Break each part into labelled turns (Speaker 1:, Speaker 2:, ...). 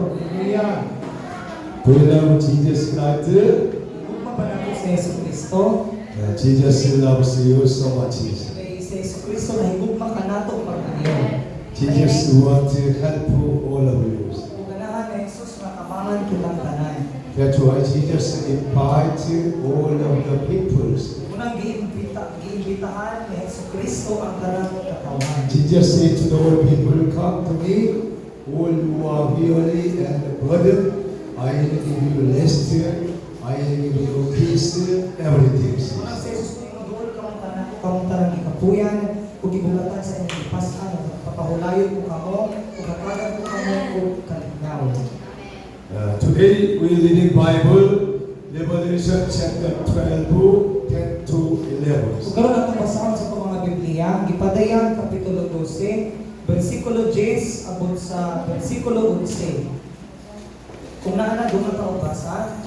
Speaker 1: Hallelujah.
Speaker 2: Do you love Jesus Christ?
Speaker 1: Ugma ba nato sa Yesu Kristo?
Speaker 2: Jesus loves you so much.
Speaker 1: Kay sa Yesu Kristo na higugma ka nato pagkanayon.
Speaker 2: Jesus wants to help all of you.
Speaker 1: Kung ganahan na Jesus makamangan kitang tanan.
Speaker 2: That's why Jesus invites all of the peoples.
Speaker 1: Unang giimbitahan ni Yesu Kristo ang tanan ng katawan.
Speaker 2: Jesus said to all people, come to me, all who are weary and burdened. I will give you rest, I will give you peace, everything.
Speaker 1: Unang sa Jesus Kristo, doon kamong tanan ikapuyan, kung gibulatan sa inyong ipasan, papahulayon ko kamo, kung katagan ko kamo, kung kalinaw.
Speaker 2: Today we reading Bible, Revelation chapter 12, 10 to 11.
Speaker 1: Kung karoon natin basahan sa itong mga Biblia, Gipadayan, Kapitulo 12, versikulo 10, abot sa versikulo 11. Kung naana dumataw basa,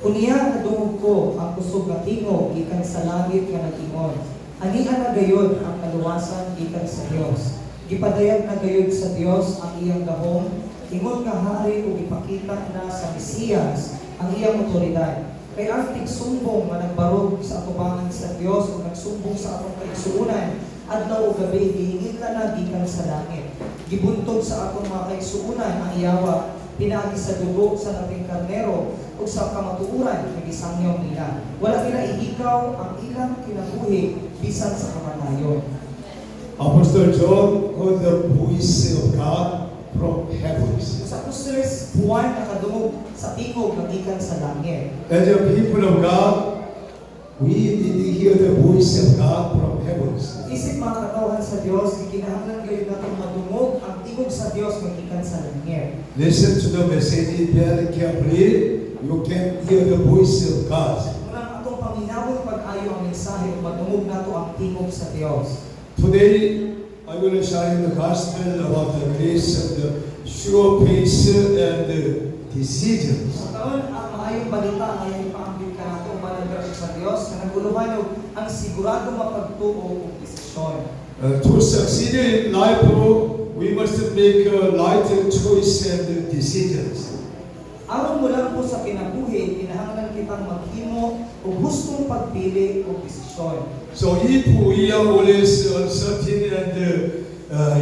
Speaker 1: Uniya nadungog ko ang kusog nga tingog gikan sa langit nga nag-ingon. Anian na gayod ang kaluwasan gikan sa Dios. Gipadayan na gayod sa Dios ang iyang gahom, ingon nga hari ug ipakita na sa Mesiyas ang iyang otoridad. Kay ang tigsumbong nga nagbarog sa atubangan sa Dios ug nagsumbong sa atong kaigsuonan, adlaw ug gabi gihingitla na gikan sa langit. Gibuntog sa atong mga kaigsuonan ang iyawa, pinaagi sa dugo sa labing karnero ug sa kamatuoran nga gisangyaw nila. Wala nila ihikaw ang ilang kinabuhi bisan sa kamatayon.
Speaker 2: Apostle John heard the voice of God from heavens.
Speaker 1: Sa Apostoles Juan nakadungog sa tingog nga gikan sa langit.
Speaker 2: As the people of God, we need to hear the voice of God from heavens.
Speaker 1: Isip mga katawhan sa Dios, gikinahanglan gayud natong madungog ang tingog sa Dios nga gikan sa langit.
Speaker 2: Listen to the message very carefully. You can hear the voice of God.
Speaker 1: Unang atong paminawon pag-ayo ang mensahe ug madungog nato ang tingog sa Dios.
Speaker 2: Today, I will share the gospel about the grace of the sure faith and the decisions.
Speaker 1: Karon ang maayong balita nga ipaambit ka nato managara sa Dios nga naguluhan og ang sigurado mapagtuo ug desisyon.
Speaker 2: To succeed in life, we must make right choice and decisions.
Speaker 1: Aron mo lang po sa kinabuhi, kinahanglan kitang maghimo og hustong pagpili o desisyon.
Speaker 2: So if we are always uncertain and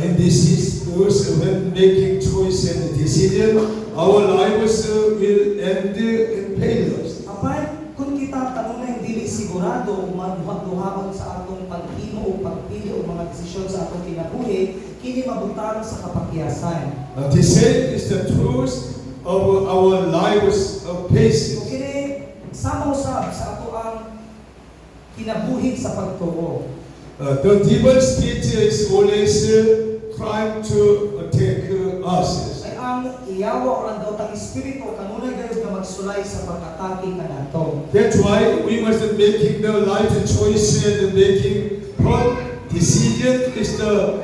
Speaker 2: indecisive when making choice and decision, our lives will end in failures.
Speaker 1: Apan, kung kita kanunay dili sigurado o magduhahon sa atong paghimo o pagpili o mga desisyon sa atong kinabuhi, kini mabutang sa kapakyasan.
Speaker 2: The same is the truth of our lives of faith.
Speaker 1: So kini sama usab sa ato ang kinabuhi sa pagtuo.
Speaker 2: The devil's spirit is always trying to attack us.
Speaker 1: Ay ang iyawa o ang daotang espiritu kanunay gayud nga magsulay sa pag-atake kanato.
Speaker 2: That's why we must making the right choice and making wrong decision is the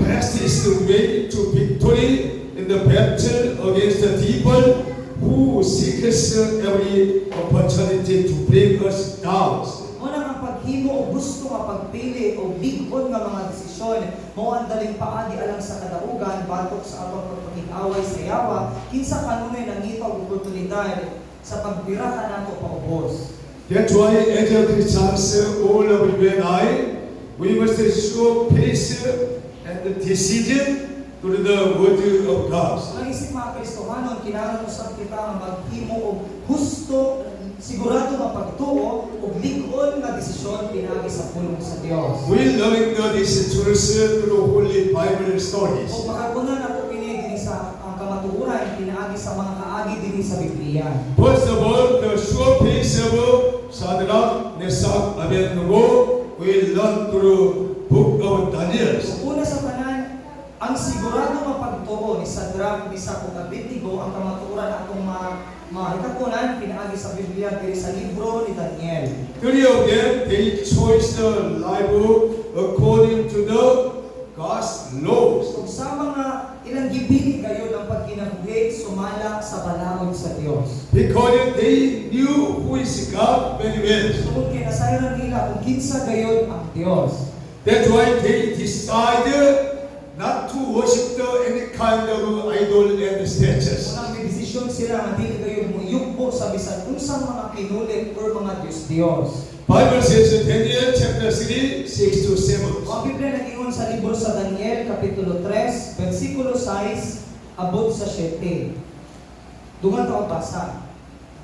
Speaker 2: fastest way to victory in the battle against the devil who seeks every opportunity to bring us down.
Speaker 1: Unang ang paghimo o gusto nga pagpili o lig-on nga mga desisyon mao ang daling paagi alang sa kadaugan batok sa atong pagpakig-away sa yawa kinsa kanunay nangita og oportunidad sa pagbira kanato paubos.
Speaker 2: That's why as a Christians, all of you and I, we must show faith and decision to the word of God.
Speaker 1: Ang isip mga Kristohanon, kinahanglan usab kita nga maghimo og husto, sigurado nga pagtuo ug lig-on nga desisyon pinaagi sa pulong sa Dios.
Speaker 2: We learn this truth through Holy Bible stories.
Speaker 1: Ug makagunan ako kini dinhi sa ang kamatuoran pinaagi sa mga kaagi dinhi sa Biblia.
Speaker 2: First of all, the sure faith of Shadrach, Meshach, Abednego we learn through book of Daniel.
Speaker 1: Una sa tanan, ang sigurado nga pagtuo ni Shadrach, Meshach ug Abednego ang kamatuoran atong mahikakunan pinaagi sa Biblia diri sa libro ni Daniel.
Speaker 2: Three of them, they chose the life according to the God's laws.
Speaker 1: Ug sama nga ilang gipili kayo ang pagkinabuhi sumala sa balaod sa Dios.
Speaker 2: Because they knew who is God very well.
Speaker 1: Tungod kay nasayran nila kung kinsa gayud ang Dios.
Speaker 2: That's why they decided not to worship any kind of idol and statues.
Speaker 1: Una nagdesisyon sila nga dili kayo muyugbo sa bisan unsang mga kinulit or mga Diyos.
Speaker 2: Bible says in Daniel chapter 3, 6 to 7.
Speaker 1: Ang Biblia nag-ingon sa libro sa Daniel, Kapitulo 3, versikulo 6, abot sa 7. Dungan ta basa.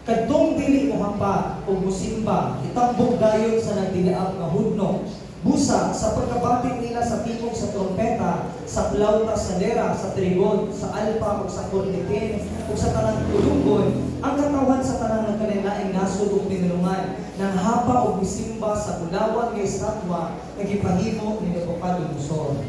Speaker 1: Kadtong dili mo hapa o musimba, itambog dayon sa nagdilaab nga hudno. Busa sa pagkabating nila sa tingog sa trompeta, sa plauta, sa lera, sa tribon, sa alpa, o sa kornitin, o sa tanang tulungon, ang katawan sa tanang nagkanilaing nasod o pinulungan, ng hapa o bisimba sa bulawan ng estatwa, nagipahimo ni Nebuchadnezzar.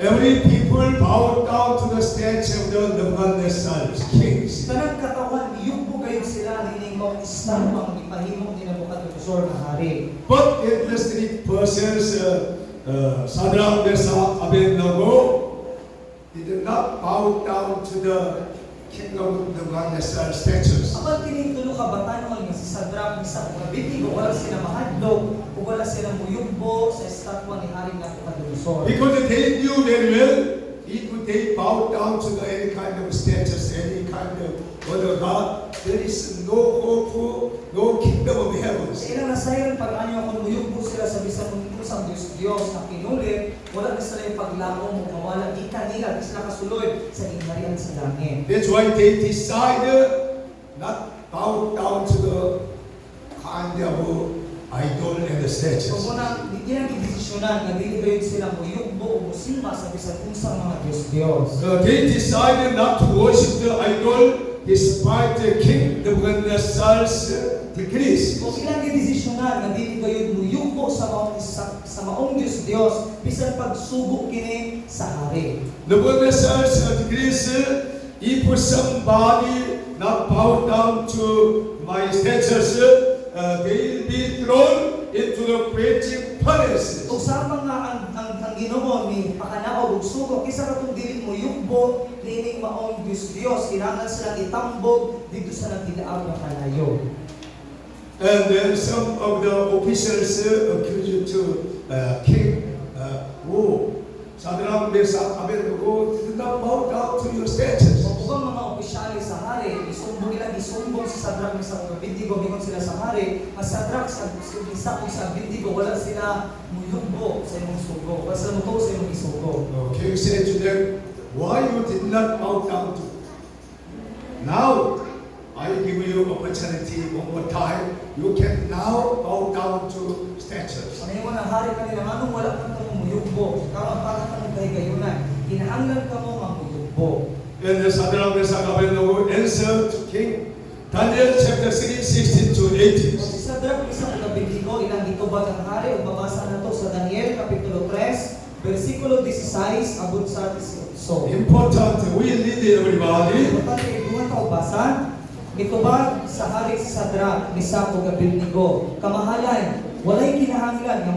Speaker 2: Every people bowed down to the statue of the Nebuchadnezzar, kings.
Speaker 1: Tanang katawan, yugbo kayo sila nining mga estatwa ang ipahimo ni Nebuchadnezzar na hari.
Speaker 2: But in the three persons, Shadrach, Meshach, Abednego, he did not bow down to the king of Nebuchadnezzar statues.
Speaker 1: Kapag tinitulo ka batanon nga si Shadrach, Meshach, ug Abednego, wala sila mahadlok, ug wala sila muyugbo sa estatwa ni Haring Nebuchadnezzar.
Speaker 2: Because they knew very well, if they bow down to any kind of status, any kind of other God, there is no hope, no kingdom of heaven.
Speaker 1: Sa ilang nasayon pag-anyo kung muyugbo sila sa bisan unsang Diyos na kinulit, wala na sila yung paglamo mo mawala di kanila, di sila kasulod sa ingharian sa langit.
Speaker 2: That's why they decided not bow down to the kind of idol and the
Speaker 1: So
Speaker 2: statues.
Speaker 1: muna, di nang idesisyonan nga dili gayud sila muyugbo o musimba sa bisan unsang mga Diyos.
Speaker 2: They decided not to worship the idol despite the king Nebuchadnezzar's decrees.
Speaker 1: Kung ilang gidesisyonan nga dili gayud muyugbo sa maong Diyos, bisan pagsugo kini sa hari.
Speaker 2: Nebuchadnezzar's decrees, if somebody not bow down to my statues, they will be thrown into the raging furnace.
Speaker 1: Ug sama nga ang Ginoo ni pakanaog ug sugo kisa katong dili mo yugbo nining maong Diyos kinahanglan silang itambog dito sa nagdilaab nga kalayo.
Speaker 2: And then some of the officials accused to king, Shadrach, Meshach, Abednego did not bow down to your statues.
Speaker 1: Kung ubang mga opisyales sa hari, isumbong si Shadrach, Meshach ug Abednego mingon sila sa hari, ang Shadrach, Meshach ug Abednego wala sila muyugbo sa imong sugo, wala sila mutuo sa imong isugo.
Speaker 2: King said to them, why you did not bow down to? Now I give you opportunity one more time. You can now bow down to statues.
Speaker 1: Ano yung mga hari kanila, anong wala kang muyugbo? Karon para kang kahigayunan, kinahanglan ka mo ang muyugbo.
Speaker 2: And the Shadrach, Meshach, Abednego answered to King Daniel chapter 3, 16 to 18.
Speaker 1: Si Shadrach, Meshach ug Abednego ilang gitubag ang hari ug babasa nato sa Daniel kapitulo 3 versikulo 16 abot sa 18.
Speaker 2: Important, we lead everybody.
Speaker 1: Importante iduha ka basa. Gitubag sa hari si Shadrach, Meshach ug Abednego. Kamahalan, walay kinahanglan nga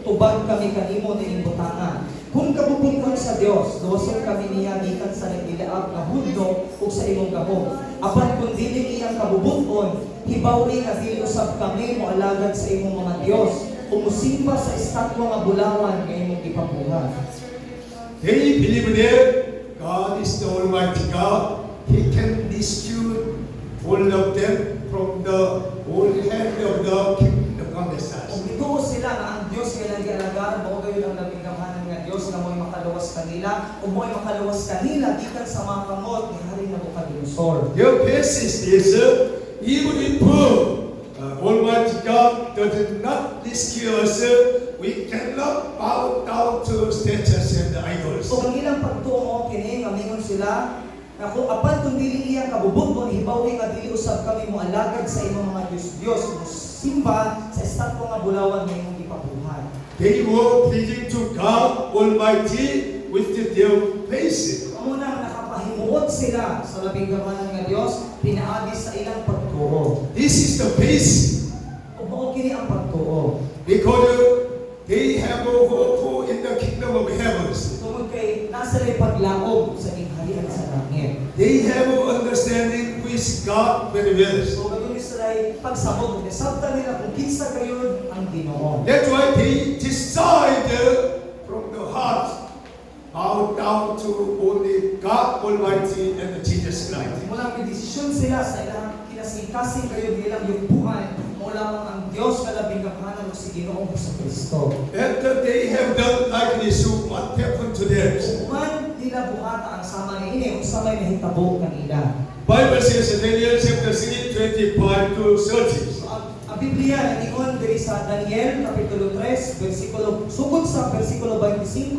Speaker 1: tubag kami kanimo ning butangan. Kung kabubuton sa Dios, luwason kami niya gikan sa nagdilaab nga hudno ug sa imong gahom. Apan kung dili iyang kabubuton, hibaw-i nga dili usab kami moalagad sa imong mga Dios o musimba sa estatwa nga bulawan nga imong gipabuhat.
Speaker 2: They believe that God is the Almighty God. He can rescue all of them from the old hand of the king Nebuchadnezzar.
Speaker 1: Kung ituo sila nga ang Dios nga nag-alagaan, mao gayon ang labing gamhanan nga Dios nga mo'y makaluwas kanila o mo'y makaluwas kanila gikan sa mga kamot ni Haring Nebuchadnezzar.
Speaker 2: Their basis is even if Almighty God does not rescue us, we cannot bow down to statues and idols.
Speaker 1: So ang ilang pagtuo kini nga mingon sila na kung apan kung dili iyang kabubuton hibaw nga dili usab kami moalagad sa imong mga Dios simba sa estatwa nga bulawan nga imong gipabuhat.
Speaker 2: They were pleasing to God Almighty with their faces.
Speaker 1: Muna nakapahimuot sila sa labing gamhanan nga Dios pinaagi sa ilang pagtuo.
Speaker 2: This is the base.
Speaker 1: Kung mao kini ang pagtuo.
Speaker 2: Because they have a hope in the kingdom of heavens.
Speaker 1: Tungod kay nasa lay paglaom sa ingharian sa langit.
Speaker 2: They have an understanding with God very well.
Speaker 1: So ganoon sila pagsabot ni sabta nila kung kinsa gayon ang Ginoo.
Speaker 2: That's why they decide from the heart bow down to only God Almighty and Jesus Christ.
Speaker 1: Mula ang magdesisyon sila sa ilang kinasing-kasing kayo nilang yubuhan mo lamang ang Diyos na labing kapanan o si Ginoong Jesucristo.
Speaker 2: After they have done like this, what happened to them?
Speaker 1: Man nila buhata ang sama ni ini, kung sa may nahitabo kanila.
Speaker 2: Bible says in Daniel chapter 3, 25 to 30.
Speaker 1: Ang Biblia na ingon diri sa Daniel kapitulo 3 sugod sa bersikulo 25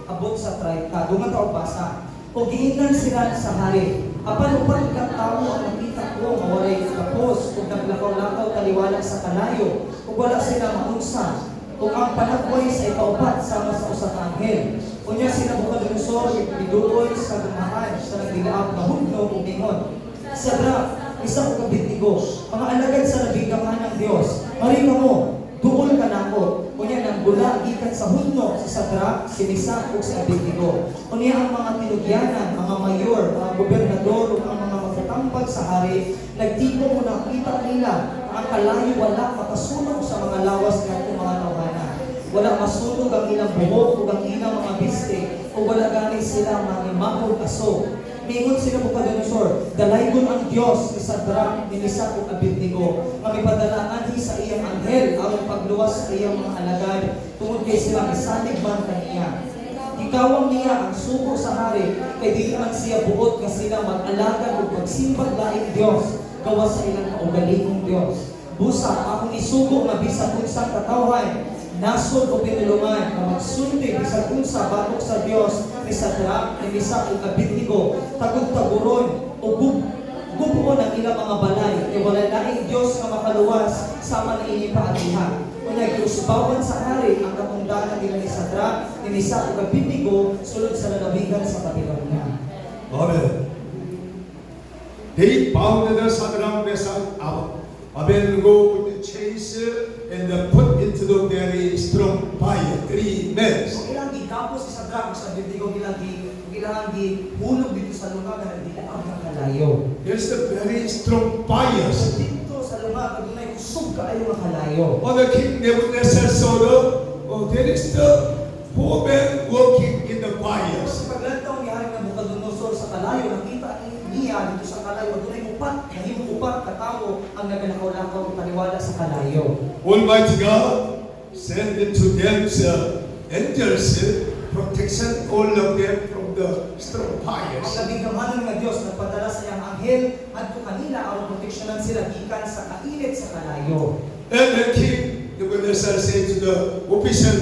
Speaker 1: abot sa 30 dungan ta og basa. O giingnan sila sa hari. Apan upat ka tawo ang nakita ko nga walay kapos ug naglakaw-lakaw taliwala sa kalayo ug wala sila maunsa. Ug ang panagway sa ikaupat sama sa usa ka anghel. Unya sila Nabucodonosor giduol sa gumahan sa nagdilaab nga hudno ug ingon. Sadra isa ko Abednego, mga alagad sa nabigamahan ng Diyos. Marika mo, duol ka na ako. Kunya nang gula, ikat sa hudno, si Sadrak, si Meshach, o si Abednego. Kunya ang mga tinugyanan, mga mayor, mga gobernador, o ang mga magtatampag sa hari, nagtipon mo na kita nila, ang kalayo wala makasunog sa mga lawas ng mga tawanan. Wala masunog ang ilang buhok o ang ilang mga biste, o wala galing sila mga imahog aso. Mingon sila Nabucodonosor, dalaygon ang Diyos ni Sadrak, ni Meshach ug Abednego, nga mipadalaanhi sa iyang anghel aron pagluwas sa iyang mga alagad tungod kay sila misalig man kaniya. Gikawang niya ang sugo sa hari, kay dili man siya buot nga sila mag-alagad ug magsimbag laing Diyos, gawa sa ilang kaugalingong Diyos. Busa akong isugo nga bisan unsang katawhan, nasod o pinulungan na magsulti bisan unsa batok sa Dios ni Sadrak, ni Meshach ug Abednego, tagog-taguron o gubuon ang ilang mga balay kay wala laing Dios nga makaluwas sama na ini paatiha. Unya giusbawan sa hari ang katungdanan nila ni Sadrak, ni Meshach ug Abednego sulod sa lalawigan sa Babilonia.
Speaker 2: Amen. They bound the Sadrak, Meshach, Abednego with the chains and put into the very strong fire. 3 men.
Speaker 1: So ilang gigapos si Sadrak ug sa Abednego ilang gihulog dito sa lugar nga nagdilaab ng kalayo.
Speaker 2: There's a very strong fire.
Speaker 1: So dito sa lugar adunay usog kaayo nga kalayo.
Speaker 2: On the king Nebuchadnezzar saw there is the 4 men working in the fire.
Speaker 1: Sa paglantaw ni Haring Nabucodonosor sa kalayo, nakita niya dito sa kalayo adunay upat, nahimong upat ka tawo ang nagalakaw-lakaw taliwala sa kalayo.
Speaker 2: Almighty God send into them angels protection all of them from the strong
Speaker 1: Ang
Speaker 2: fires.
Speaker 1: labing kamahanan ng Diyos nagpadala sa iyang anghel adto kanila aron proteksyonan sila gikan sa kainit sa kalayo.
Speaker 2: And the king Nebuchadnezzar said to the official,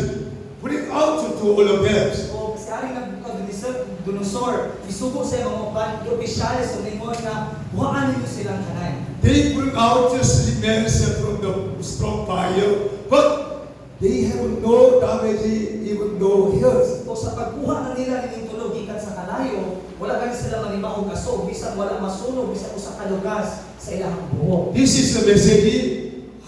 Speaker 2: bring out to all of them.
Speaker 1: O si Haring Nabucodonosor isugo sa iyang mga opisyales o ningon na buhaan ninyo silang tanan.
Speaker 2: They bring out the 3 men from the strong fire, but they have no damage, even no hurt.
Speaker 1: O sa pagkuha na nila ng tulog gikan sa kalayo, wala gani sila manimahog aso, bisan wala masunog, bisan usa ka lugas sa ilang buhok.
Speaker 2: This is the message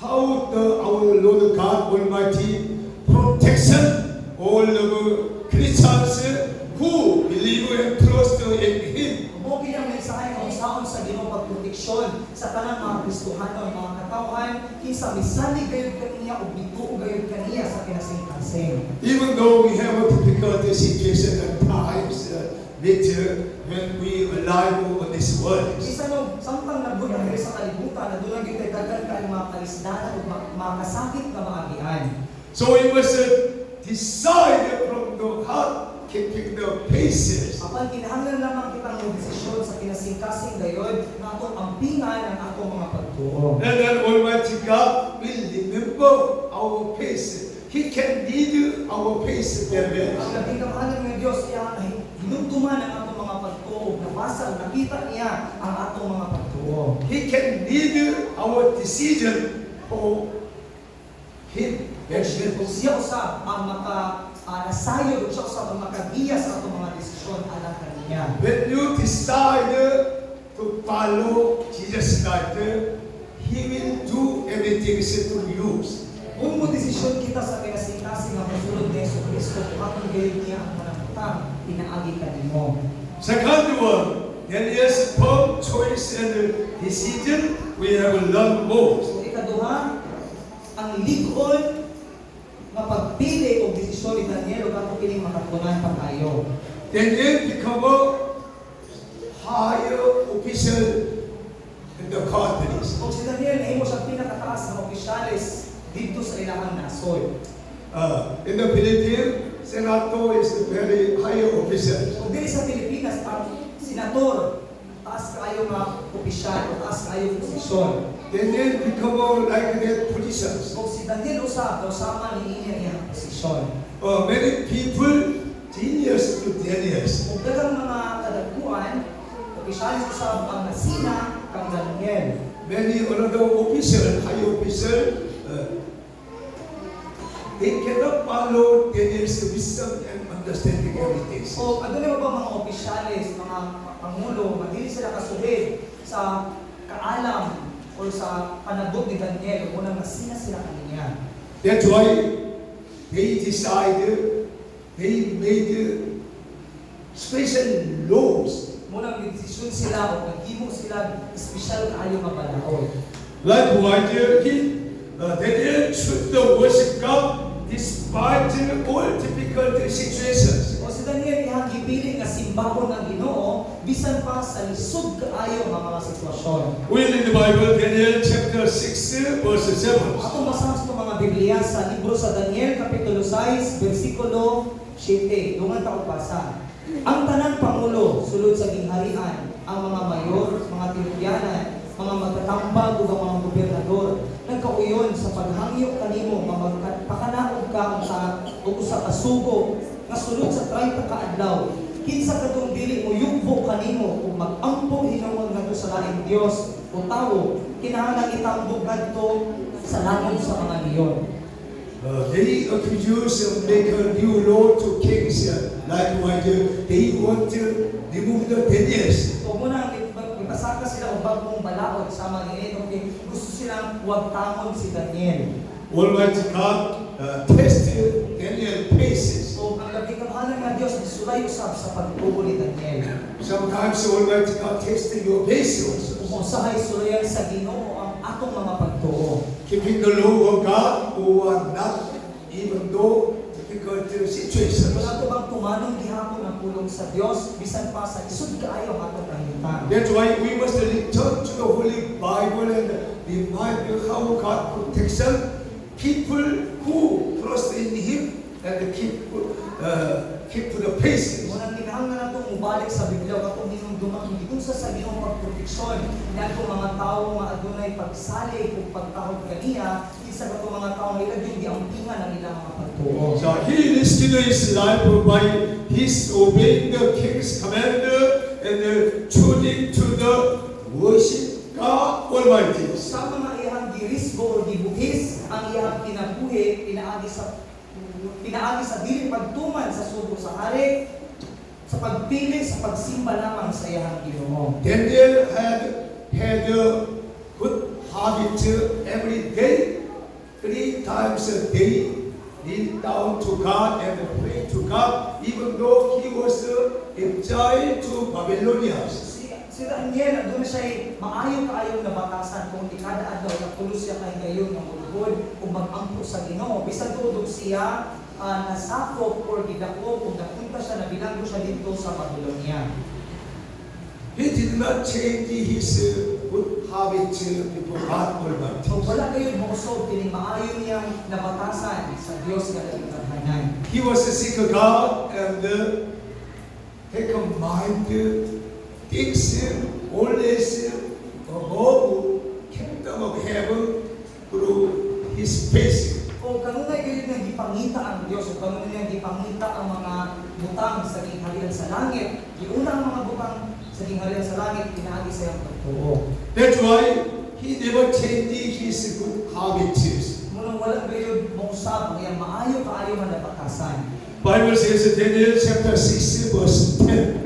Speaker 2: how our Lord God Almighty protection all the Christians who believe and trust in Him.
Speaker 1: Mo ang mensahe ng isaon sa Ginoo pagproteksyon sa tanang mga Kristohanon, mga katawhan, kinsa misalig gayud kaniya o bituo gayud kaniya sa kinasing-kasing.
Speaker 2: Even though we have a difficult situation at times later when we are alive on this world.
Speaker 1: Isa no, samtang nagbuyan diri sa kalibutan, nadulog gyud kay daghan kay mga kalisdanan ug mga kasakit nga mga agian.
Speaker 2: So we must decide from the heart, keeping the paces.
Speaker 1: Apan kinahanglan lamang kitang magdesisyon sa kinasing-kasing gayon nga atong ampingan ang atong mga pagtuo.
Speaker 2: And then Almighty God will remember our pace. He can lead our pace very
Speaker 1: Ang
Speaker 2: well.
Speaker 1: labing kamahalan ng Diyos iya hinumduman ang atong mga pagtuo, nabasa o nakita niya ang atong mga pagtuo.
Speaker 2: He can lead our decision for Him.
Speaker 1: Kung siya usab ang nasayo, siya usab ang makagiya sa atong mga desisyon alang kaniya.
Speaker 2: When you decide to follow Jesus Christ, He will do everything to you.
Speaker 1: Kung mo desisyon kita sa kinasing-kasing nga pagsulod ni Jesucristo, kung atong gayon niya ang manamutang, pinaagi ka nimo.
Speaker 2: Second one, there is firm choice and decision. We have learned more.
Speaker 1: So ikaduha, ang ligon nga pagpili o desisyon ni Daniel o katong piling makatunan pa tayo.
Speaker 2: Daniel become a higher official
Speaker 1: Kung si Daniel ay mo siyang pinakataas na opisyales dito sa ilang nasod.
Speaker 2: In the Philippines, senator is a very high officer.
Speaker 1: Kung dili sa Pilipinas, ang senator, taas kayo nga opisyal, taas kayo posisyon.
Speaker 2: Daniel become like that positions.
Speaker 1: Kung si Daniel usab, usama ni iyang posisyon.
Speaker 2: Many people genius to Daniels.
Speaker 1: Kung dagang mga kadagkuan, opisyalis usab ang nasina kang Daniel.
Speaker 2: Many another official, high official, they cannot follow Daniel's wisdom and understanding everything.
Speaker 1: So, ano na ba mga opisyalis, mga pangulo, madili sila kasuhid sa kaalam o sa panagot ni Daniel, unang nasina sila kaniya.
Speaker 2: That's why they decided, they made special laws.
Speaker 1: Munang desisyon sila o naghimo sila espesyal kaayo nga balaod.
Speaker 2: Likewise, Daniel should worship God despite all difficult situations.
Speaker 1: O si Daniel ihang gipili nga simbahon ang Ginoo bisan pa sa lisod kaayo nga mga sitwasyon.
Speaker 2: We in the Bible, Daniel chapter 6, verse 7.
Speaker 1: Atong basahan sa mga Biblia sa libro sa Daniel kapitulo 6 bersikulo 7. Dungan ta og basa. Ang tanang pangulo sulod sa gingharian, ang mga mayor, mga tinuyanan, mga magtatambag ug mga gobernador nagkauyon sa paghangyo kanimo nga magpakanaog ka ug usa ka sugo nga sulod sa 30 ka adlaw. Kinsa kadtong dili mo yugbo kanimo ug mag-ampo hinungod ngadto sa laing Dios o tawo, kinahanglan itambog ngadto sa langit sa mga leyon.
Speaker 2: They accuse and make a new law to kings. Likewise, they want to remove the Daniels.
Speaker 1: O muna, ipasaka sila o bagong balaod sa mga ginito. Gusto silang huwag tamon si Daniel.
Speaker 2: Almighty God tested Daniel paces.
Speaker 1: O ang labing kamahalan nga Diyos, sulay usab sa pagtubo ni Daniel.
Speaker 2: Sometimes Almighty God tested your paces.
Speaker 1: Kung usahay sulayan sa Ginoo ang atong mga pagtuo.
Speaker 2: Keeping the law of God or not, even though difficult situations.
Speaker 1: Wala ko bang tumanong gihapon ang pulong sa Diyos, bisan pa sa isod kaayo ang atong kahimutan.
Speaker 2: That's why we must return to the Holy Bible and remind how God protects people who trust in Him and keep to the paces.
Speaker 1: Munang kinahanglan nato mubalik sa Biblia katong hinumduman kung sa Ginoo pagproteksyon niya atong mga tawo nga adunay pagsalig ug pagtahod kaniya isa katong mga tawo nga ilang giampingan ang ilang mga pagtuo.
Speaker 2: So he rescued his life by his obeying the king's command and choosing to the worship God Almighty.
Speaker 1: Sa mga iyang girisgo o gibuhis ang iyang kinabuhi pinaagi sa dili pagtuman sa sugo sa hari sa pagpili sa pagsimba lamang sa iyang Ginoo.
Speaker 2: Daniel had a good habit every day, 3 times a day, kneel down to God and pray to God, even though he was exiled to Babylonia.
Speaker 1: Si Daniel, doon siya maayo kaayo na batasan kung ikada adlaw na pulos siya kay gayon ng ulgod kung mag-ampo sa Ginoo. Bisan tuod siya nasakop or gidakop kung napunta siya na bilanggo siya dito sa Babylonia.
Speaker 2: He did not change his good habit before God Almighty.
Speaker 1: So wala kayo mausog kining maayo niyang nabatasan sa Dios nga nagkatahanan.
Speaker 2: He was a seek God and take a mind things always above kingdom of heaven through his faith.
Speaker 1: O kanunay kayo nga gipangita ang Dios o kanunay nga gipangita ang mga butang sa gingharian sa langit. Giuna ang mga butang sa gingharian sa langit pinaagi sa iyang pagtuo.
Speaker 2: That's why he never changed his good habits.
Speaker 1: Munang wala kayo mausab ang iyang maayo kaayo nga nabatasan.
Speaker 2: Bible says in Daniel chapter 6 verse 10.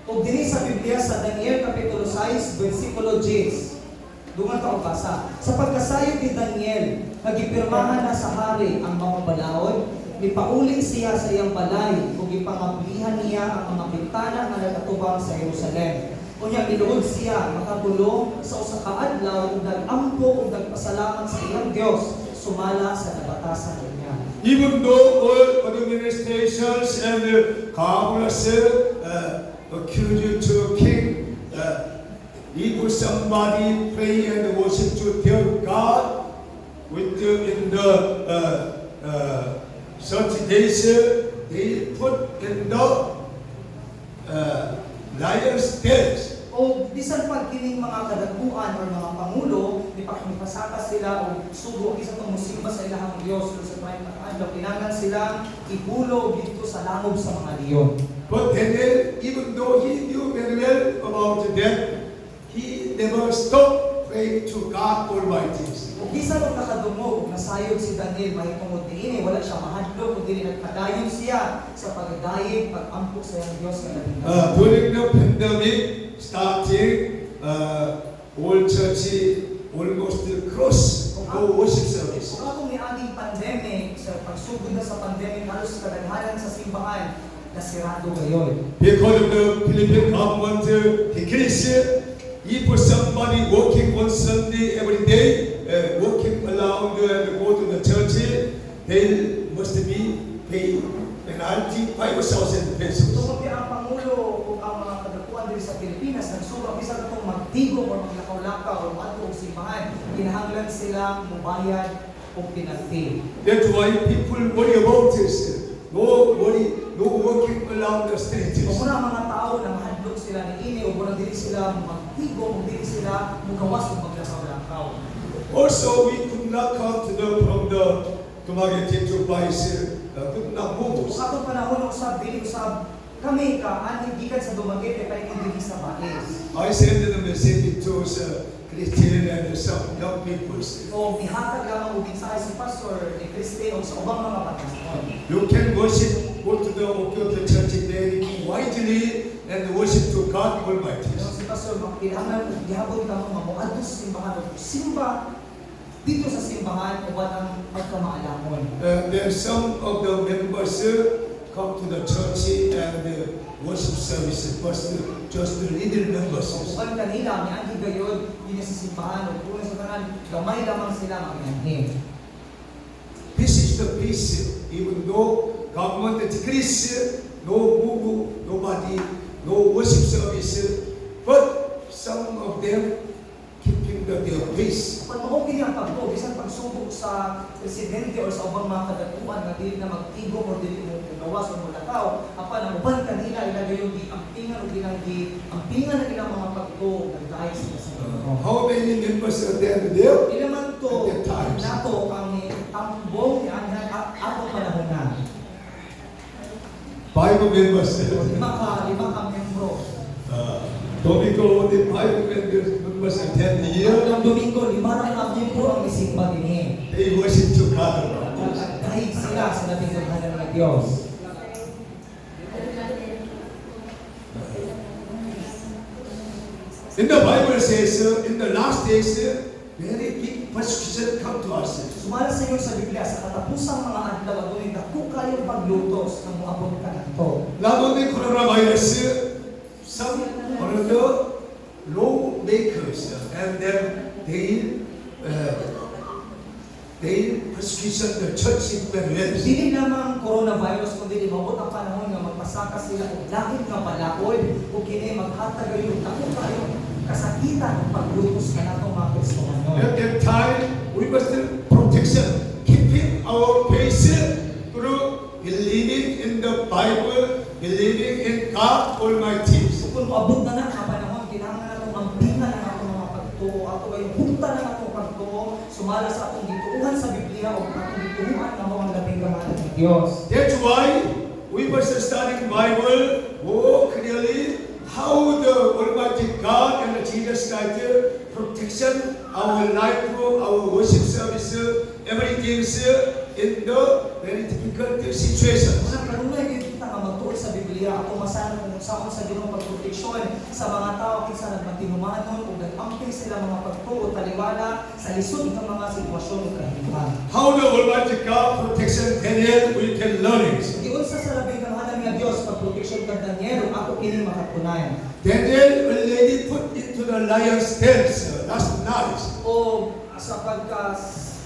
Speaker 1: O diri sa Biblia sa Daniel kapitulo 6 bersikulo 10. Dungan ta og basa. Sa pagkasayop ni Daniel, nagipirmahan na sa hari ang mga balaod, ipauli siya sa iyang balay ug ipangablihan niya ang mga bintana nga nagatubang sa Jerusalem. Unya binuod siya makatulong sa usa ka adlaw ug nag-ampo ug nagpasalamat sa iyang Dios sumala sa nabatasan niya.
Speaker 2: Even though all administrations and governors accused to king, if somebody pray and worship to their God with in the 30 days, they put in the lion's den.
Speaker 1: O bisan pag kining mga kadaguan or mga pangulo, di pa pasaka sila o sugo isa tong musimba sa ilahang Dios sa prime adlaw kinahanglan silang ibulo dito sa langob sa mga leon.
Speaker 2: But Daniel, even though he knew very well about death, he never stopped praying to God Almighty.
Speaker 1: O bisan og nakadungog nasayod si Daniel mahitungod diini wala siya mahadlok kundi nagpadayon siya sa pagdayeg pag-ampo sa iyang Dios nga labing.
Speaker 2: During the pandemic starting, all church almost closed for worship service.
Speaker 1: Kung atong niaging pandemic, sa pagsugod na sa pandemic, halos kadaghanan sa simbahan, nasirado ngayon.
Speaker 2: Because of the Philippine government decrees, if somebody working on Sunday every day, working around and go to the church, they must be paid penalty 5,000 pesos.
Speaker 1: Tungkol ang Pangulo o ang mga kadakuan din sa Pilipinas, nagsuga bisan itong magtigo o maglakaw-lakaw o matong simbahan, kinahanglan silang mubayad o penalty.
Speaker 2: That's why people worry about this. No working around the streets.
Speaker 1: Kung muna mga tao na mahadlok sila ni ini o muna dili sila magtigo o dili sila mugawas o maglakaw-lakaw.
Speaker 2: Also, we could not come from the Dumaguete to Vice, could not move.
Speaker 1: Kung atong panahon usab dili usab kami ka ani gikan sa Dumaguete kay dili sa Baez.
Speaker 2: I sent the message to Christian and some young people.
Speaker 1: O mihatag lamang ubing sa si pastor ni Kriste o sa ubang mga batanon.
Speaker 2: You can worship, go to the church very widely and worship to God Almighty.
Speaker 1: Pero si pastor kinahanglan gihapon ka mo moadto sa simbahan o simba dito sa simbahan o ang pagkamaalamon.
Speaker 2: There some of the members come to the church and worship service, but just the little members.
Speaker 1: Kung kanila, may anhi gayon, yun sa simbahan, o kung sa kanan, gamay lamang sila mag-anhi.
Speaker 2: This is the peace, even though government decrees, no move, nobody, no worship service, but some of them keeping their peace.
Speaker 1: Kung okay ang pagto, bisan pagsubok sa presidente o sa ubang mga kadakuan na dili na magtigo o dili mo gawas o mulakaw, apan ang uban kanila ilagay yung giampingan o giampingan na ilang mga pagto nagdahil sila sa Ginoo.
Speaker 2: How many members are there?
Speaker 1: Ilan man to
Speaker 2: At that time.
Speaker 1: nato ang buong atong panahon na.
Speaker 2: 5 members.
Speaker 1: Lima ka membro.
Speaker 2: Domingo, the 5 members attend here.
Speaker 1: Ang Domingo, lima ra ka membro ang isimba dinhi.
Speaker 2: They worship to God.
Speaker 1: Dahil sila sa labing gaghanan ng Diyos.
Speaker 2: In the Bible says, in the last days, very big persecution come to us.
Speaker 1: Sumala sa inyo sa Biblia, sa katapusang mga adlaw, adunay dako kayong paglutos ng moabot ka nato.
Speaker 2: Not only coronavirus, some other lawmakers, and then they persecution the church in Peruvians.
Speaker 1: Dili lamang coronavirus, kundi mabot ang panahon nga magpasaka sila og langit nga balaod o kini maghatag kayo dako kayong kasakitan ng paglutos ka nato mga Kristiyano.
Speaker 2: At that time, we must protection, keeping our faith through believing in the Bible, believing in God Almighty.
Speaker 1: Kung maabot na ang panahon, kinahanglan natong mampingan ang atong mga pagtuo, ato ay punta ng atong pagtuo, sumala sa atong gituuhan sa Biblia o atong gituuhan ng mga labing kamahalan ng Diyos.
Speaker 2: That's why we must study the Bible more clearly how the Almighty God and Jesus Christ protection our life, our worship service, everything in the very difficult situation.
Speaker 1: Unang kanunay kita nga magtuol sa Biblia, ato masanan kung saan sa Ginoo pagproteksyon sa mga tao kinsa nagmatinumanon ug nagamping sila mga pagtuo taliwala sa lisod ng mga sitwasyon ug kahimutan.
Speaker 2: How the Almighty God protection Daniel, we can learn it.
Speaker 1: Giunsa sa labing kamahalan nga Dios pagproteksyon kag Daniel ug ako kini makatunayan.
Speaker 2: Daniel already put into the lion's den last night.
Speaker 1: O sa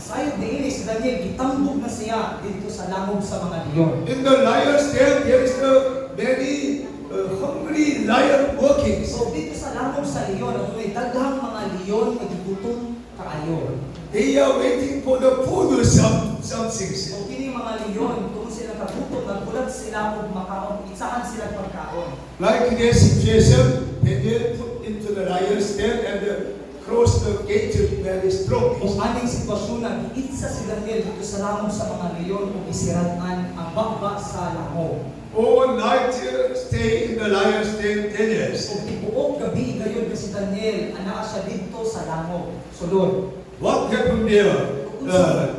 Speaker 1: sayod ni si Daniel, gitambog na siya dito sa langob sa mga leon.
Speaker 2: In the lion's den, there is the many hungry lion walking.
Speaker 1: So dito sa lamong sa leon, at may daghang mga leon nagigutom kaayo.
Speaker 2: They are waiting for the food or something.
Speaker 1: O kini mga leon, kung sila kagutom, nagbulat sila kung makaon, isahan sila pagkaon.
Speaker 2: Like their situation, they get put into the lion's den and cross the gate very strongly.
Speaker 1: Kung aning sitwasyon na giitsa si Daniel dito sa lamong sa mga leon kung isiratan ang bakba sa lamo.
Speaker 2: Overnight, stay in the lion's den 10 years.
Speaker 1: Kung tibuok gabi gayon si Daniel, anaa siya dito sa lamo. Sulod.
Speaker 2: What happened there?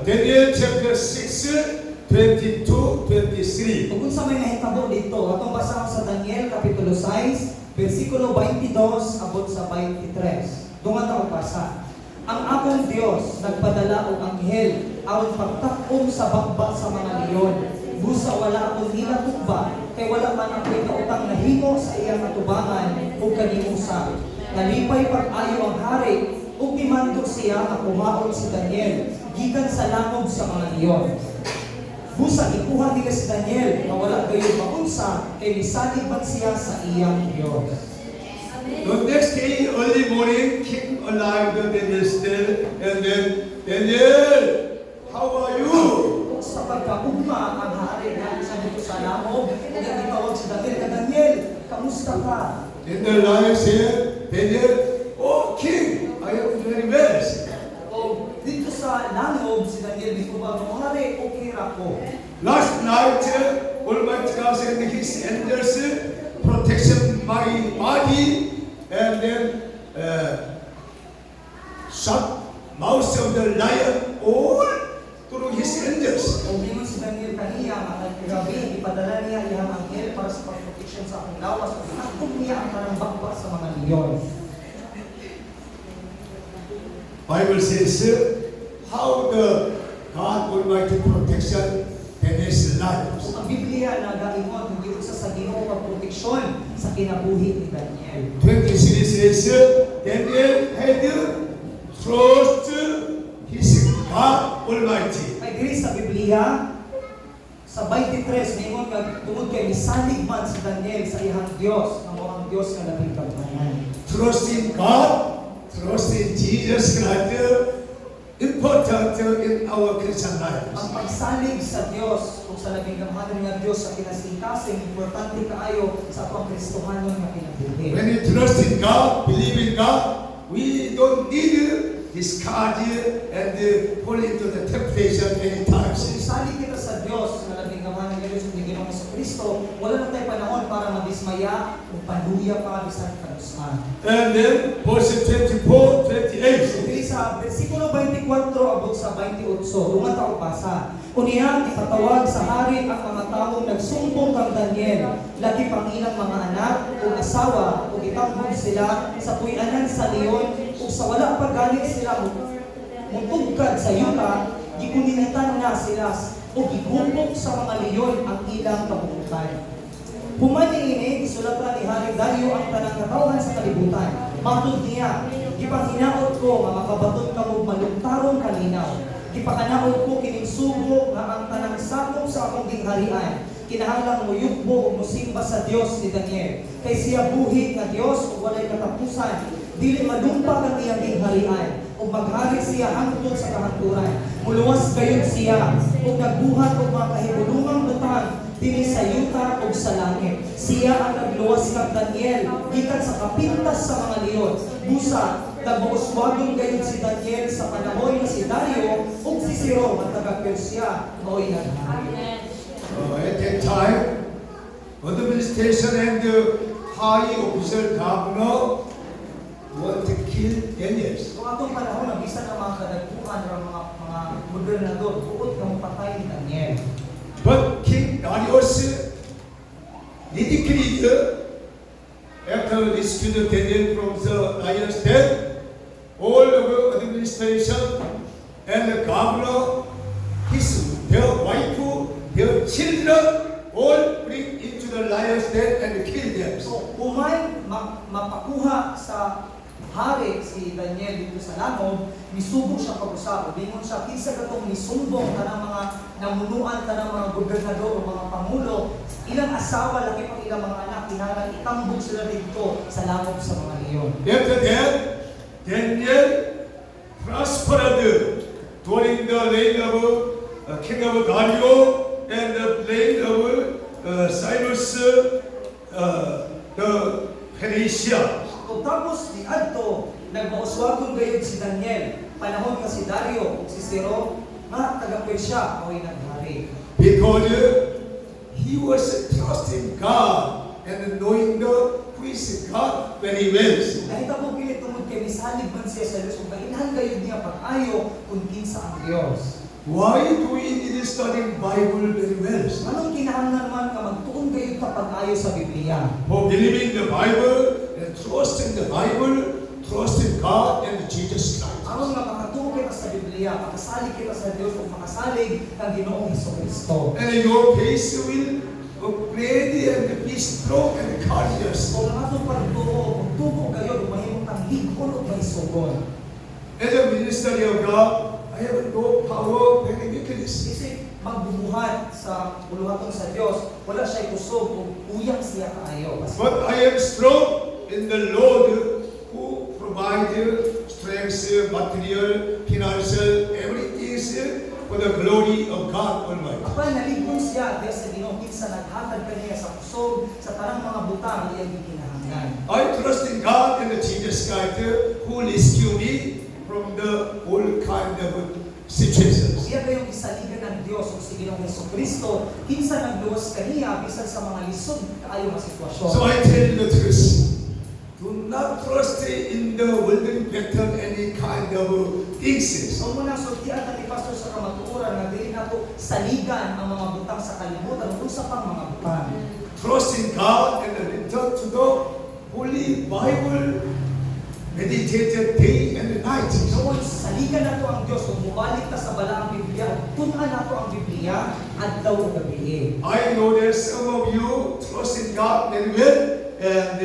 Speaker 2: Daniel chapter 6, 22, 23.
Speaker 1: Kung sa may nahitabo dito, atong basahan sa Daniel kapitulo 6, versikulo 22 abot sa 23. Dungan ta og basa. Ang akong Dios nagpadala og anghel aron pagtak-om sa bakba sa mga leon. Busa wala akong nila tukba, kay wala man ang kautang nahimo sa iyang atubangan o kanimusa. Nalipay pag-ayo ang hari, ug gimandog siya nga kumaon si Daniel gikan sa langog sa mga leon. Busa ikuha nila si Daniel nga wala gayon maunsa kay misalig man siya sa iyang Dios.
Speaker 2: The next day, early morning, King alive the Daniel's den, and then Daniel, how are you?
Speaker 1: Sa pagkaugma ang hari na sa dito sa langog, ug gitawag si Daniel, Daniel, kamusta ka?
Speaker 2: Then the lion said, Daniel, oh King, I am very well.
Speaker 1: O dito sa langog si Daniel gitubag mo, hari, okay ra ko.
Speaker 2: Last night, Almighty God sent His angels protection my body, and then shut mouth of the lion all through His angels.
Speaker 1: O mingon si Daniel kaniya nga gabi ipadala niya iyang anghel para sa pag-protection sa akong lawas ug hakot niya ang kanang bakba sa mga leon.
Speaker 2: Bible says how the God Almighty protection Daniel's life.
Speaker 1: Ang Biblia nagaingon hindi usa sa Ginoo ang proteksyon sa kinabuhi ni Daniel.
Speaker 2: 23 says Daniel had trust his God Almighty.
Speaker 1: Ay diri sa Biblia sa 23 mingon nga tungod kay misalig man si Daniel sa iyang Dios, ang ang Dios nga labing kabanayan.
Speaker 2: Trust in God, trust in Jesus Christ, important in our Christian lives.
Speaker 1: Ang pagsalig sa Dios o sa labing gamhanan nga Dios sa kinasingkasing importante kaayo sa atong Kristohanon nga kinabuhi.
Speaker 2: When you trust in God, believe in God, we don't need discard and fall into the temptation many
Speaker 1: Kung
Speaker 2: times.
Speaker 1: isalig kita sa Dios nga labing gamhanan nga Dios ni Ginoong Kristo, wala na tayo panahon para madismaya o paluya pa bisan kanusan.
Speaker 2: And then verse 24, 28.
Speaker 1: Dili sa versikulo 24 abot sa 28, dungan ta og basa. Unya ipatawag sa hari ang mga taong nagsumbong kang Daniel, lagi pang ilang mga anak o asawa o itambog sila sa puy-anan sa leon o sa wala paggalit sila mutugkad sa yuta, gikuninatan na sila o gigumpok sa mga leon ang ilang kabubutan. Humani ini, isulatan ni Hari Dario ang tanang katawhan sa kalibutan. Matud niya, gipanginaot ko nga makabaton ka mo malungtarong kalinaw. Gipakanaot ko kining sugo nga ang tanang sakop sa akong gingharian. Kinahanglang mo yugbo o musimba sa Dios ni Daniel. Kay siya buhi nga Dios o walay katapusan. Dili madumpa ang iyang gingharian. O maghari siya hangtod sa kahanturan. Muluwas gayon siya. O nagbuhat o mga kahibulungang butang dili sa yuta o sa langit. Siya ang nagluwas kang Daniel, gikan sa kapintas sa mga leon. Busa, nagbuuswagong gayon si Daniel sa panahon na si Dario o si Siro at taga-Persya mo'y naghari.
Speaker 2: At that time, administration and the high official governor want to kill Daniel.
Speaker 1: Kung atong panahon, nabisan ang mga kadagpuan o mga gobernador, buot ka mapatay ni Daniel.
Speaker 2: But King Darius ridiculed after rescued Daniel from the lion's den. All of administration and the governor, their wife, their children, all bring into the lion's den and kill them.
Speaker 1: So, umay mapakuha sa hari hari si Daniel dito sa langod, misubong siya pag-usap. Bingon siya, kinsa katong misumbong kanang mga namunuan, kanang mga gobernador o mga pangulo, ilang asawa, laki pang ilang mga anak, kinahanglan itambog sila dito sa langod sa mga leon.
Speaker 2: After that, Daniel prospered during the reign of King of Dario and the reign of Cyrus the Phoenicia.
Speaker 1: Kung tapos ni Adto, nagmauswagon gayud si Daniel, panahon nga si Dario o si Ciro, nga taga-Persya o naghari.
Speaker 2: Because he was trusting God and knowing the who is God very well.
Speaker 1: Nahitabo pilit tungod kay misalig man siya sa Diyos, kung mainhan gayud niya pag-ayo kung kinsa ang Diyos.
Speaker 2: Why do we need to study Bible very well?
Speaker 1: Anong kinahanglan man ka magtuon gayud ka pag-ayo sa Biblia?
Speaker 2: For believing the Bible and trusting the Bible, trusting God and Jesus Christ.
Speaker 1: Aron nga makatuo kita sa Biblia, makasalig kita sa Diyos o makasalig ang Ginoong Hesukristo.
Speaker 2: And your faith will upgrade and be strong and courageous.
Speaker 1: Kung ang atong pagtuo, kung tubo kayo, mahimong ang higpon o maisugon.
Speaker 2: As a ministry of God, I have no power, very weakness.
Speaker 1: Kasi magbubuhat sa uluhaton sa Diyos, wala siya kusog o uyang siya kaayo.
Speaker 2: But I am strong in the Lord who provides strength, material, financial, everything for the glory of God Almighty.
Speaker 1: Apan naligong siya diya sa Ginoo kinsa naghatag kaniya sa kusog sa tanang mga butang iyang gikinahanglan.
Speaker 2: I trust in God and Jesus Christ who rescued me from the all kind of situations.
Speaker 1: Siya kayong isaligan ng Diyos o si Ginoong Hesukristo kinsa nagluwas kaniya bisan sa mga lisod kaayo nga sitwasyon.
Speaker 2: So I tell you the truth. Do not trust in the worldly battle any kind of things.
Speaker 1: So muna sultian ni pastor sa kamatuoran nga dili nato saligan ang mga butang sa kalibutan ug usa pang mga butang.
Speaker 2: Trust in God and return to the Holy Bible. Meditate day and night.
Speaker 1: Noon, saligan nato ang Diyos kung mubalik ta sa balaang Biblia, tunan nato ang Biblia adlaw ug gabi.
Speaker 2: I know that some of you trust in God very well and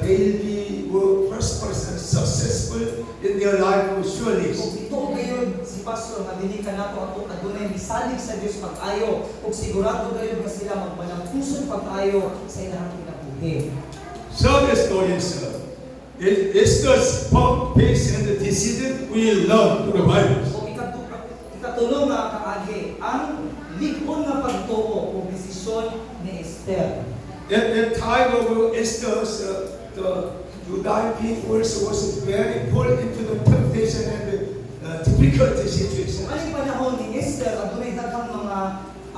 Speaker 2: they will be prosperous and successful in their life surely.
Speaker 1: Kung ito gayon si pastor nga dili ka nato ato adunay misalig sa Dios pag-ayo ug sigurado gayon nga sila magbalangkuson pag-ayo sa ilang kinabuhi.
Speaker 2: So the story is Esther's firm faith and decision we learn to the Bible.
Speaker 1: Kung ikatulong nga kaagi ang lig-on nga pagtuo o desisyon ni Esther.
Speaker 2: At the time of Esther's, the Judean people was very pulled into the temptation and difficult situation.
Speaker 1: Kung aling panahon ni Esther, adunay daghang mga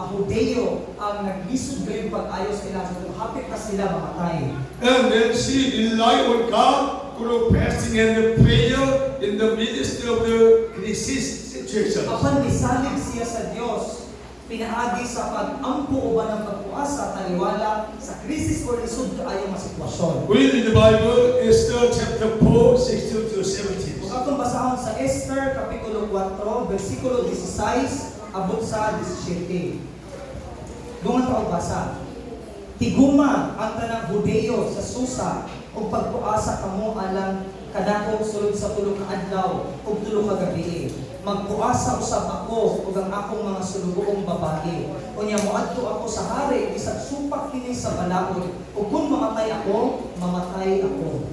Speaker 1: Hudeo ang naglisod gayong pag-ayo sa ilang kung hapit na sila mamatay.
Speaker 2: And then she relied on God through fasting and prayer in the midst of the crisis situation.
Speaker 1: Apan misalig siya sa Dios, pinaagi sa pag-ampo o ba ng pagpuasa, taliwala sa krisis o lisod kaayo nga sitwasyon.
Speaker 2: We read the Bible, Esther chapter 4, 16 to 17.
Speaker 1: Kung atong basahon sa Esther, Kapitulo 4, versikulo 16, abot sa 17. Doon ang basa. Tiguma ang tanang Hudeo sa Susa o pagpuasa kamo alang kadakong sulod sa tulo ka adlaw o tulo ka gabi. Magpuasa usab ako ug ang akong mga sulugoong babae. Unya moadto ako sa hari bisag supak kini sa balaod ug kung mamatay ako, mamatay ako.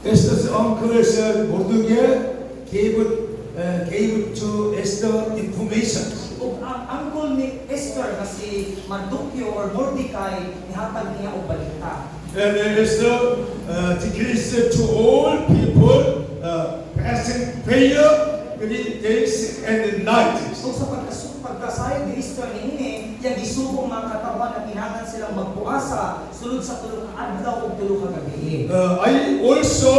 Speaker 2: Esther's uncle Mordecai gave to Esther information.
Speaker 1: Ug ang uncle ni Esther nga si Mardukyo or Mordecai nihatag niya og balita.
Speaker 2: And Esther decrees to all people fasting prayer 3 days and nights.
Speaker 1: So sa pagkasayod ni Esther niini, yang gisubong mga katawan na kinahanglan silang magpuasa sulod sa tulo ka adlaw ug tulo ka gabi.
Speaker 2: I also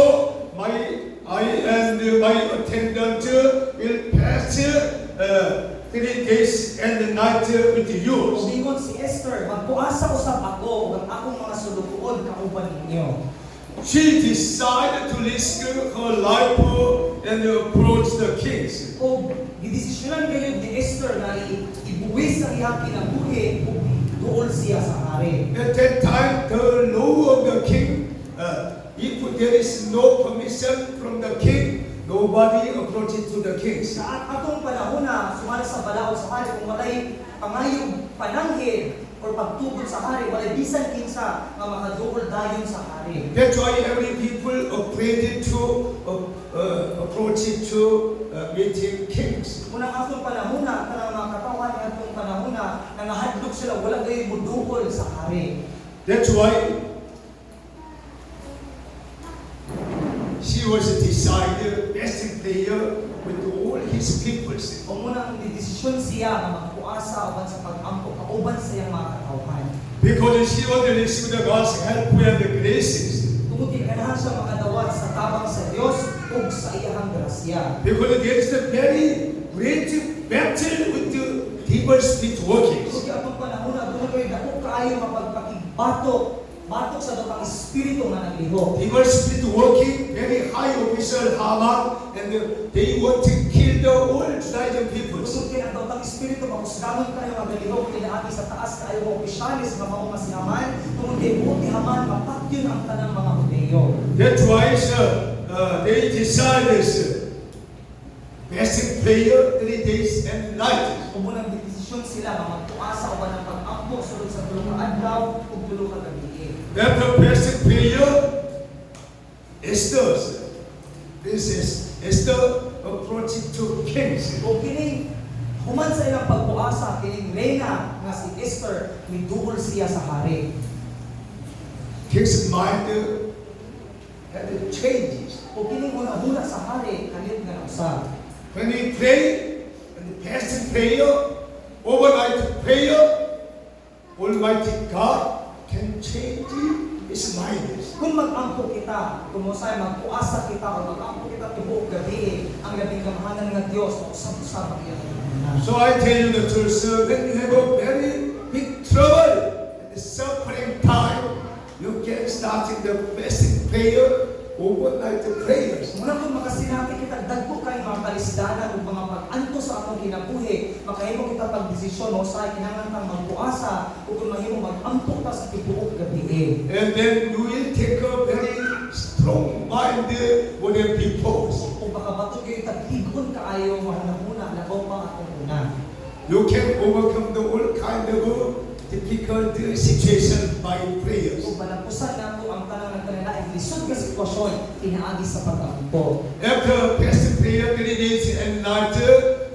Speaker 2: I and my attendant will fast 3 days and night with you.
Speaker 1: Umingon si Esther, magpuasa usab ako ug ang akong mga sulugoon kauban ninyo.
Speaker 2: She decided to risk her life and approach the kings.
Speaker 1: O gidesisyonan gayud ni Esther na ibuwis ang iyang kinabuhi ug duol siya sa hari.
Speaker 2: At that time, the law of the king, if if there is no permission from the king, nobody approaches to the king.
Speaker 1: Sa atong panahon na sumali sa balaod sa hari, kung walay pangayong pananghid or pagtugod sa hari, walay bisan kinsa nga makadugol dayon sa hari.
Speaker 2: That's why every people afraid to approach it to meeting kings.
Speaker 1: Unang atong panahon na, kanang mga katawan ng atong panahon na, nangahadlok sila, wala kayo mudukol sa hari.
Speaker 2: That's why she was a decider, best player with all his people.
Speaker 1: Kung munang desisyon siya na magpuasa uban sa pag-ampo, kauban sa iyang mga katawhan.
Speaker 2: Because she was to receive the God's help and the graces.
Speaker 1: Tungod ganahan siya makadawat sa tabang sa Dios ug sa iyang grasya.
Speaker 2: Because there is a very great battle with the evil spirit working.
Speaker 1: Kung atong panahon na doon kayo dako kaayo mapagpakigbatok, batok sa datang espiritu nga naglihok.
Speaker 2: Evil spirit working, very high official Haman, and they want to kill the whole Judaism people.
Speaker 1: Kusog kaya ang datang espiritu makusganon kayo nga naglihok kinaagi sa taas kayo mga opisyalis nga mao nga si Haman, tungod kay buti Haman mapatyon ang tanang mga Hudeo.
Speaker 2: That's why they decided best prayer 3 days and night.
Speaker 1: Kung munang desisyon sila nga magtuasa uban ng pag-ampo sulod sa tulo ka adlaw ug tulo ka gabi.
Speaker 2: After best prayer, Princess Esther approaching to kings.
Speaker 1: O kining human sa ilang pagpuasa, kining reyna nga si Esther, midugol siya sa hari.
Speaker 2: King's mind had changes.
Speaker 1: O kining una-una sa hari, kalit nga usa.
Speaker 2: When we pray, when we fast prayer, overnight prayer, Almighty God can change his mind.
Speaker 1: Kung mag-ampo kita, kung musay magpuasa kita o mag-ampo kita tubuok gabi, ang labing kamahanan nga Dios o usab-usab ang iyang kamahanan.
Speaker 2: So I tell you the truth, sir, when you have a very big trouble in the suffering time, you can start in the best prayer, overnight prayers.
Speaker 1: Muna kung makasinati kita, dagko kayo mga kalisdanan o mga pag-anto sa akong kinabuhi, makahimo kita pag-desisyon o sa kinangan kang magpuasa o kung mahimo mag-ampo ta sa tibuok gabi.
Speaker 2: And then you will take a very strong mind for the people.
Speaker 1: Kung baka bato kayo tagtigon kaayo mahuna-huna, labaw pa akong una.
Speaker 2: You can overcome the all kind of difficult situation by prayers.
Speaker 1: Kung panapusan na ito ang tanang nagkanalaing lisod ka sitwasyon, inaagi sa pag-ampo.
Speaker 2: After fast prayer 3 days and night,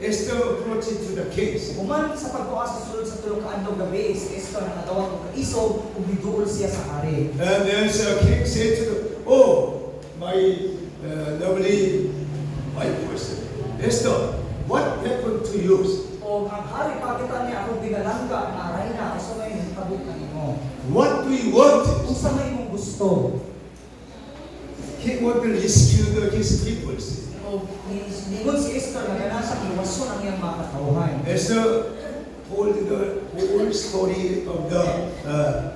Speaker 2: Esther approaching to the kings.
Speaker 1: Human sa pagpuasa sulod sa tulong kaadlaw gabi, si Esther nakadawat og kaisog ug biduol siya sa hari.
Speaker 2: And then the king said to them, "Oh, my lovely wife person, Esther, what happened to you?"
Speaker 1: O ang hari pakita niya akong binalangga na aray na usa may kabukan nimo.
Speaker 2: What do you want?
Speaker 1: Unsa may imong gusto?
Speaker 2: He want to rescue his people.
Speaker 1: O ningon si Esther na ganahan sa iwason ang iyang mga katawhan.
Speaker 2: Esther told the whole story of the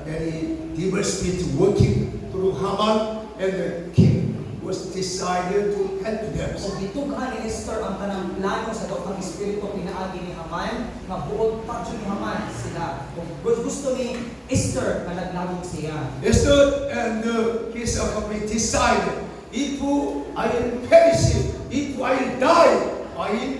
Speaker 2: very evil spirit working through Haman, and the king was decided to help them.
Speaker 1: O gitugaan ni Esther ang kanang plano sa dokang espiritu pinaagi ni Haman, nga buod patyo ni Haman sila. O gusto ni Esther na naglagog siya.
Speaker 2: Esther and his company decided, if I will perish, if I will die, I will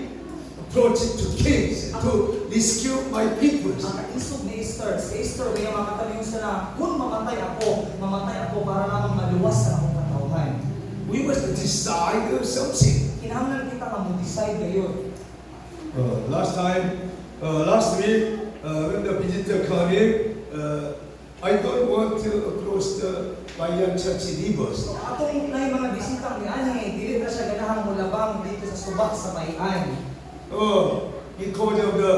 Speaker 2: approach it to kings to rescue my people.
Speaker 1: Ang kaisog ni Esther, si Esther may makatanong siya na, kung mamatay ako para lamang maluwas sa akong katawhan.
Speaker 2: We must decide something.
Speaker 1: Kinahanglan kita nga mo-decide ngayon.
Speaker 2: Last week, when the visitor came in, I don't want to approach the Bayan Church neighbors.
Speaker 1: So, atong na mga bisitang ni Ani, dili na siya ganahang mulabang dito sa subak sa bayan.
Speaker 2: Because of the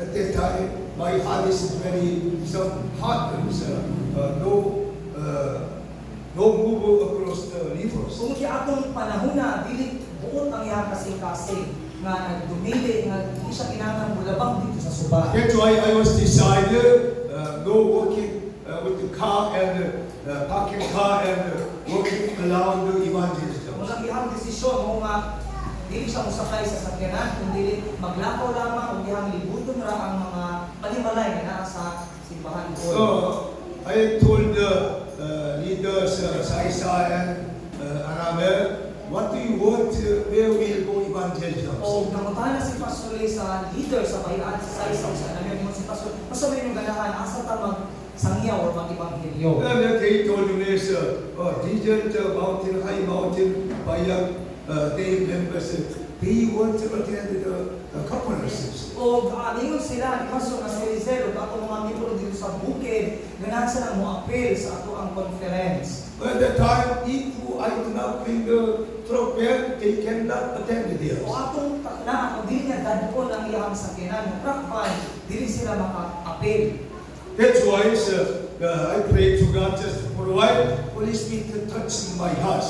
Speaker 2: at that time, my heart is very some hard. No move across the rivers.
Speaker 1: Kung atong panahon na, dili buot ang iyang kasing-kasing nga nagdumili, nga hindi siya kinahanglan mulabang dito sa subak.
Speaker 2: That's why I was decided no walking with the car and parking car and walking around the evangelism.
Speaker 1: Walang iyang desisyon mo nga dili siya musakay sa sakyanan, kundi maglakaw lamang o iyang libuton ra ang mga panimalay na nasa simbahan ko.
Speaker 2: So I told the leaders, Saisa and Anamel, what do you want? Where will go evangelism?
Speaker 1: O nanguntahan na si Pastor Ray sa leader sa bayan sa Saisaw sa namin mo si Pastor. Masabi yung ganahan, asa tamang sangyaw o mag-ibanghelyo.
Speaker 2: And they told me, Regent mountain, high mountain, Bayak, they members, they want to attend the conferences.
Speaker 1: O ningon sila, di Pastor na si Rizal, o ato mga miyembro dito sa bukid, ganahan sila mo appeal sa ato ang conference.
Speaker 2: At the time, if I do not bring the trumpet, they cannot attend there.
Speaker 1: O atong takna, kung dili nga dadpon ang iyang sakyanan, truck dili sila maka-appeal.
Speaker 2: That's why I pray to God just for a while, Holy Spirit to touch my heart.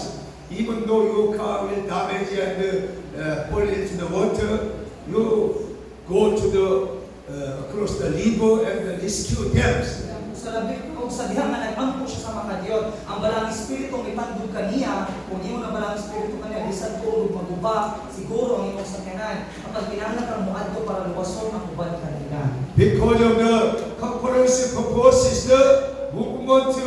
Speaker 2: Even though your car will damage and fall into the water, you go to the across the river and rescue them.
Speaker 1: Sa labi kung sa diha nga nag-ampo siya sa makadiyot, ang balang espiritu may tandog kaniya, kung imo na balang espiritu kaniya, bisan tulog maguba, siguro ang imong sakyanan. Kapag kinahanglan kang muadto para luwason ang uban kanila.
Speaker 2: Because of the conference purpose is the movement to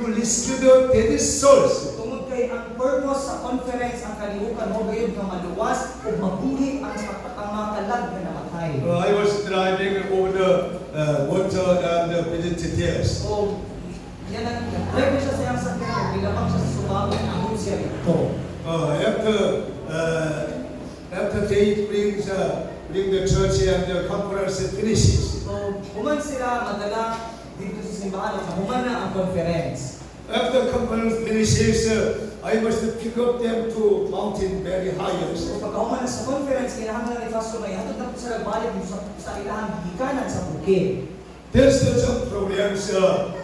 Speaker 2: rescue the dead souls.
Speaker 1: Tungod kay ang purpose sa conference ang kalihukan mo gayud nga maluwas ug mabuhi ang mga kalag nga namatay.
Speaker 2: I was driving over the water and visited theirs.
Speaker 1: O yan ang drive siya sa iyang sakyanan, bilabang siya sa subagon, ang siya ito.
Speaker 2: After they bring the church and the conference finishes.
Speaker 1: So, human sila madala dito sa simbahan at human na ang conference.
Speaker 2: After the conference finishes, I must pick up them to mountain very high.
Speaker 1: So, pagkahuman na sa conference, kinahanglan ni Pastor na ihatod na po sila balik sa ilahang hikanan sa bukid.
Speaker 2: There's some problems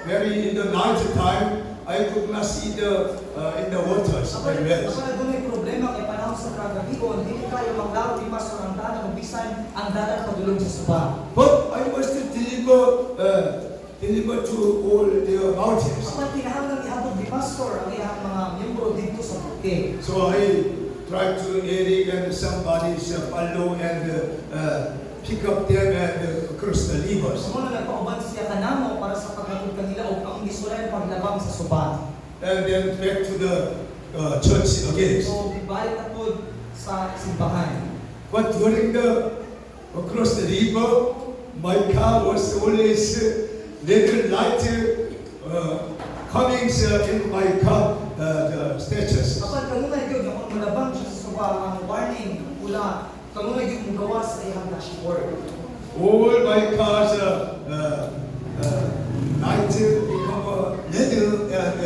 Speaker 2: very in the night time. I could not see in the waters very well.
Speaker 1: Kapag doon may problema kay panahon sa kagabion, hindi kayo maglaro ni Pastor ang daan, kung bisan ang daan padulong sa suba.
Speaker 2: But I must deliver to all the mountains.
Speaker 1: Kapag kinahanglan ihatod ni Pastor ang iyang mga miyembro dito sa bukid.
Speaker 2: So I tried to Eric and somebody's follow and pick up them and cross the rivers.
Speaker 1: So, muna nagpauban siya kanamo para sa paghatod kanila o ang gisulay paglabang sa suba.
Speaker 2: And then back to the church again.
Speaker 1: So, balik na po sa simbahan.
Speaker 2: But during the across the river, my car was always little light coming in my car, the statues.
Speaker 1: Kapag kanunay yun, kung malabang siya sa suba, ang warning, pula, kanunay yun mong gawa sa iyang dashboard.
Speaker 2: All my cars light become little and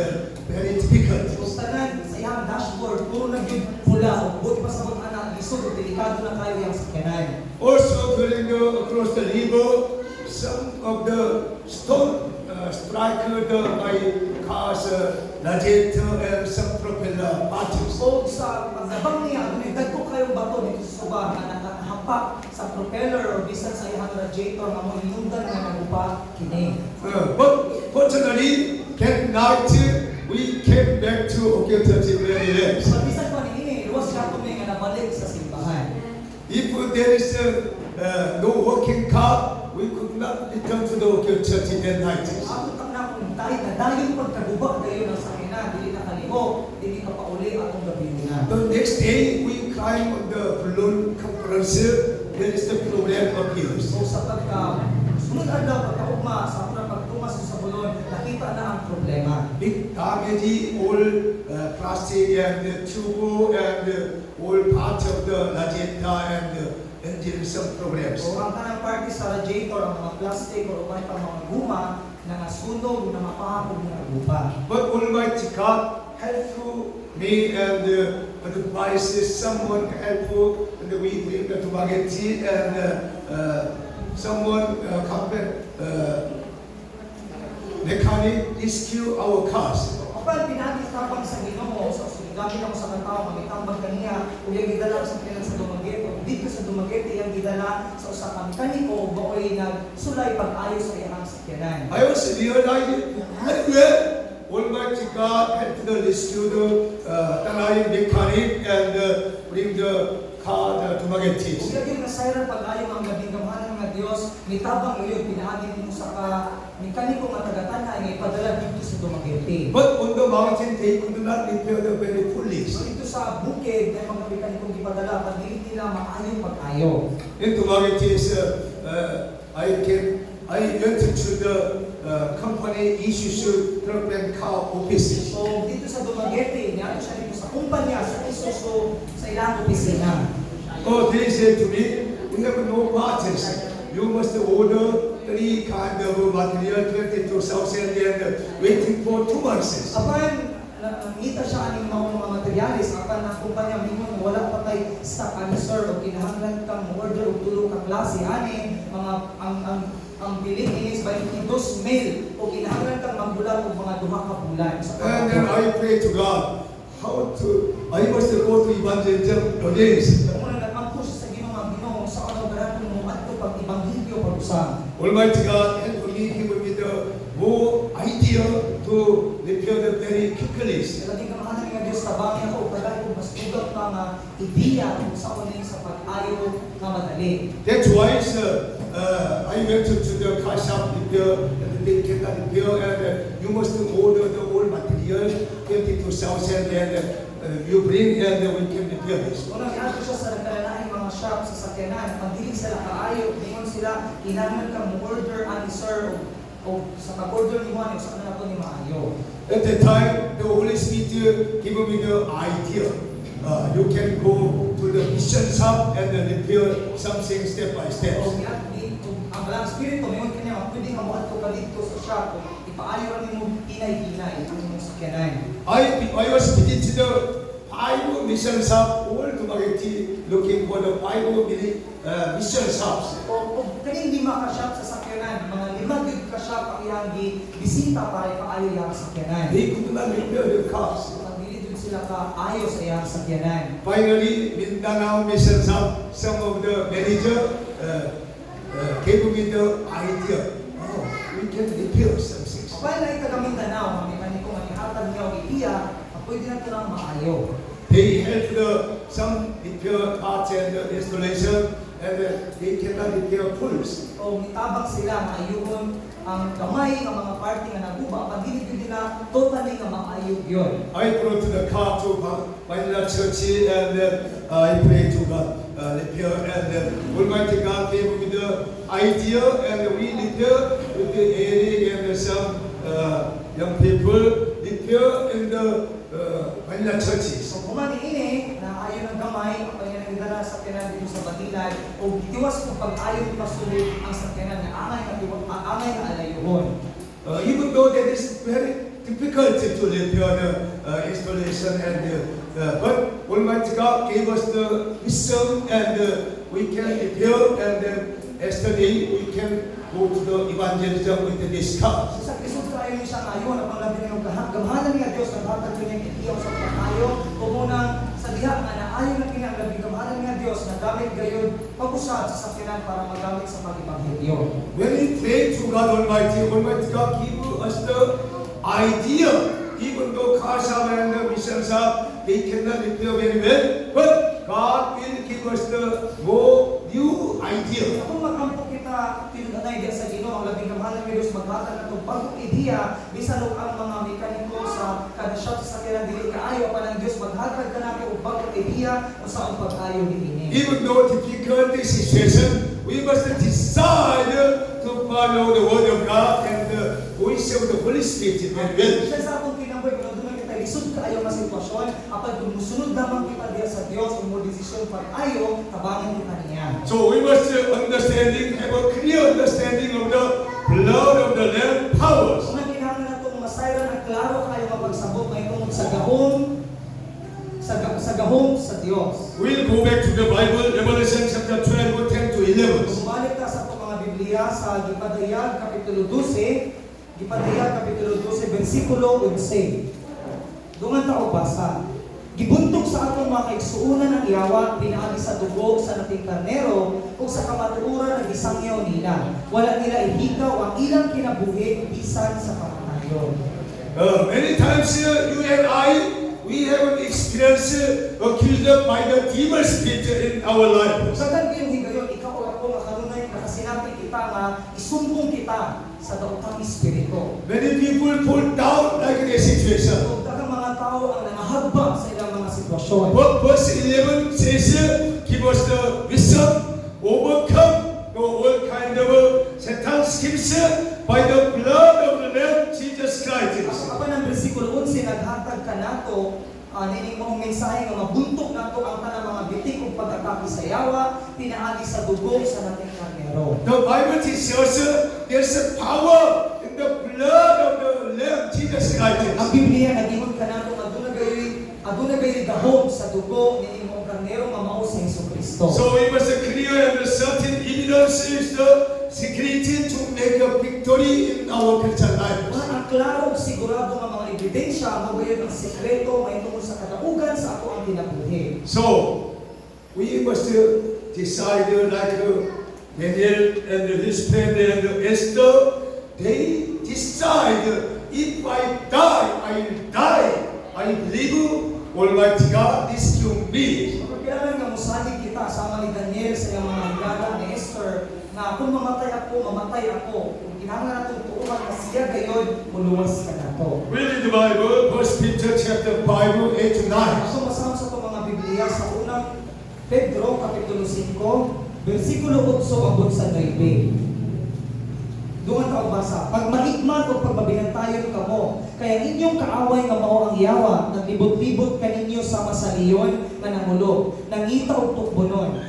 Speaker 2: very difficult.
Speaker 1: So, tanan sa iyang dashboard, puro na yun pula, o buti pa sa mga anak, lisod, delikado na kayo yung sakyanan.
Speaker 2: Also during across the river, some of the stone strike my car's radiator and some propeller parts.
Speaker 1: So, sa paglabang niya, nagdagko kayong bato dito sa suba na nakahapak sa propeller o bisan sa iyang radiator na mo inundan na nagupa kini.
Speaker 2: But fortunately, that night we came back to Okyotati very well.
Speaker 1: So, bisan pa ni luwas siya kami nga nabalik sa simbahan.
Speaker 2: If there is no working car, we could not return to the Okyotati that night.
Speaker 1: Ako tak na kung tayo na dahil pagkaguba kayo ng sakina, dili na kalimo, dili ka pa uli atong gabi na.
Speaker 2: The next day, we climb on the balloon conference. There is the problem appears.
Speaker 1: So sa sunod adlaw pagkaugma sa unang pagtumas sa bulon, nakita na ang problema.
Speaker 2: Big damage, all plastic and tube and all part of the radiator and engine some problems.
Speaker 1: So ang kanang parte sa radiator, ang mga plastic o may pang mga guma na nasunog na mapahapon na gupa.
Speaker 2: But Almighty God helpful me and advises someone helpful and we bring the spaghetti and someone mechanic rescue our cars.
Speaker 1: Kapag pinagitapang sa Ginoo, sa gamit ako sa kantao, magitambag kaniya, o yung gidala sa kanilang sa Dumaguete, o dito sa Dumaguete, yung gidala sa usapang mekaniko, bakoy nagsulay pag-ayos sa iyang sakyanan.
Speaker 2: I was realizing very well, Almighty God helped the rescue the Tanay mechanic and bring the car to tumagetis.
Speaker 1: Ug lagi nasayran pag-ayo ang labing gamhanan nga Dios, mitabang iyo pinaagi nimo sa ka mekaniko nga taga-tanay nga ipadala dito sa Dumaguete.
Speaker 2: But on the mountain, they could not repair the very fully.
Speaker 1: So ito sa bukid may mga mekanikong ipadala pag dili nila maayo pag-ayo.
Speaker 2: In Dumagetis, I went to the company Isuzu truck and car offices.
Speaker 1: So dito sa Dumaguete, niya siya dito sa kumpanya sa Isuzu sa ilang opisina.
Speaker 2: Oh, they said to me, we have no parts. You must order 3 kind of material, 22,000 and waiting for 2 months.
Speaker 1: Apan nakita siya aning mga materialis apan ang kumpanya mingon wala pa tay stock ani sir o kinahanglan kang order og tulo ka klase ani mga ang biling inis 22,000 o kinahanglan kang magbulat og mga duha ka bulan sa
Speaker 2: And then I pray to God, I must go to evangelism again.
Speaker 1: Muna nagmangko siya sa Ginoo sa ano garan mo adto pag ebanghelyo pag-usa.
Speaker 2: Almighty God, help me, give me the more idea to repair the very quickly.
Speaker 1: Lagi ka mahal nga Dios tabang ako kagay ko mas ugat pa nga ideya kung sa uning sa pag-ayo nga madali.
Speaker 2: That's why I went to the car shop repair and they cannot repair and you must order the old material 22,000 and you bring and we can repair this.
Speaker 1: Unang iadto siya sa nagkalalaing mga shop sa sakyanan, pag dili sila kaayo, ingon sila kinahanglan kang mo-order ani sir o sa pag-order ni Juan sa kanila ko ni maayo.
Speaker 2: At that time, the Holy Spirit gave me the idea. You can go to the mission shop and repair something step by step.
Speaker 1: O ang balang spirito mayon kanya pwede nga moadto ka dito sa shop o ipaayo ra nimo hinay-hinay ang imong sakyanan.
Speaker 2: I was visiting the 5 mission shop all Dumaguete looking for the 5 mission shops.
Speaker 1: O kaning 5 ka shop sa sakyanan, mga 5 gid ka shop ang iyang bisita para ipaayo yang sakyanan.
Speaker 2: They could not repair the cars.
Speaker 1: Pagdili jud sila ka ayo sa iyang sakyanan.
Speaker 2: Finally, Mindanao mission shop, some of the manager gave me the idea. Oh, we can repair some things.
Speaker 1: Kapag na itaga-Mindanao, ang mekaniko nga ihatag niya o ipiya, pwede na ito lang maayo.
Speaker 2: They help some repair parts and installation, and they cannot repair fulls.
Speaker 1: O nitabang sila nga ayuhon ang gamay ng mga party nga naguba, pagdilig yun nila, totally nga maayog yun.
Speaker 2: I brought the car to Manila Church and I pray to God, repair, and Almighty God gave me the idea, and we repair with the Eric and some young people repair in the Manila churches.
Speaker 1: So kung ini na ayon ng gamay, ang pangyayari sa sakyanan dito sa Batilan, o itiwas kung pag-ayon pasulit ang sakyanan na angay na alayuhon.
Speaker 2: Even though that is very difficult to repair the installation, but Almighty God gave us the wisdom and we can repair, and then yesterday we can go to the evangelism with this car.
Speaker 1: Sa Kristus kayo niya siya ngayon, ang panglabi ng gamhanan nga Diyos, naghatag ko niya itiyaw sa pag-ayo, kumunang sa diha nga naayon na kinanglabi gamhanan nga Diyos, nagamit gayon pag-usad sa sakyanan para magamit sa pag-ibanghelyo.
Speaker 2: When we pray to God Almighty, Almighty God give us the idea. Even though car shop and the mission shop, they cannot repair very well, but God will give us the more new idea.
Speaker 1: Kung magkampo kita tinunay diya sa Ginoo, ang labing kamahal ng Diyos maghatag na itong bagong ideya, bisan og ang mga mekaniko sa kada shop sa sakyanan dili kaayo pa ng Diyos maghatag ka namin og bagong ideya kung saan pag-ayo niini.
Speaker 2: Even though difficult situation, we must decide to follow the word of God and the voice of the Holy Spirit very well.
Speaker 1: Siya sa akong kinamboy, kung doon kita lisod kaayo nga sitwasyon, apan kung musunod naman kita diya sa Dios, kung mo desisyon pag-ayo, tabangan kita niya.
Speaker 2: So we must have a clear understanding of the blood of the Lamb powers.
Speaker 1: Kung kinahanglan natong masayran at klaro kayo mapagsabot na itong sa gahom sa Dios.
Speaker 2: We'll go back to the Bible, Revelation chapter 12, 10 to 11.
Speaker 1: Kung bumalik ka sa itong mga Biblia sa Gipadayag, Kapitulo 12, versikulo 11. Dungan ta og basa. Gibuntog sa atong mga kaigsuonan ng iyawa, pinaagi sa dugo sa nating karnero, ug sa kamatuoran na gisangyaw nila. Wala nila ihigaw ang ilang kinabuhi bisan sa pamatayon.
Speaker 2: Many times you and I we have an experience accused by the demon spirit in our life.
Speaker 1: Usadan kayong higayon, ikaw o ako nga kanunay nakasinapi kita nga isumbong kita sa daotang espiritu.
Speaker 2: Many people fall down like in a situation.
Speaker 1: Kung daghang mga tao ang nangahagbang sa ilang mga sitwasyon.
Speaker 2: But verse 11 says, give us the wisdom, overcome all kind of Satan's schemes by the blood of the Lamb Jesus Christ.
Speaker 1: Ako ng versikulo 11 naghatag ka nato nining mga mensahe nga mabuntok nato ang tanang mga bitik ug pag-atake sa yawa pinaagi sa dugo sa nating karnero.
Speaker 2: The Bible teaches us there's a power in the blood of the Lamb Jesus
Speaker 1: Ang
Speaker 2: Christ.
Speaker 1: Biblia nagingon ka nato aduna gayud gahom sa dugo nining mga karnero nga mao sa Hesukristo.
Speaker 2: So we must clear and certain evidence is the security to make a victory in our Christian life.
Speaker 1: Wala ang klaro ug sigurado nga mga ebidensya mao gayud ang sekreto may tungkol sa kadaugan sa ato ang kinabuhi.
Speaker 2: So we must decide like Daniel and his friend and Esther, they decide if I die, I will die. I believe Almighty God rescue me.
Speaker 1: Kailangan nga musalig kita sama ni Daniel sa iyang mga higala ni Esther na kung mamatay ako, mamatay ako. Kung kinahanglan natong tuuhan na siya gayon, muluwas ka na to.
Speaker 2: Read the Bible, 1 Peter chapter 5, 8 to 9.
Speaker 1: Ako masama sa itong mga Biblia sa unang Pedro, Kapitulo 5, versikulo 8 abot sa 9. Doon ka basa, pag malikmat o pagbabinantayon ka mo, kaya inyong kaaway nga mao ang yawa, naglibot-libot kaninyo sama sa liyon na nangulog, nangita o tukbonon.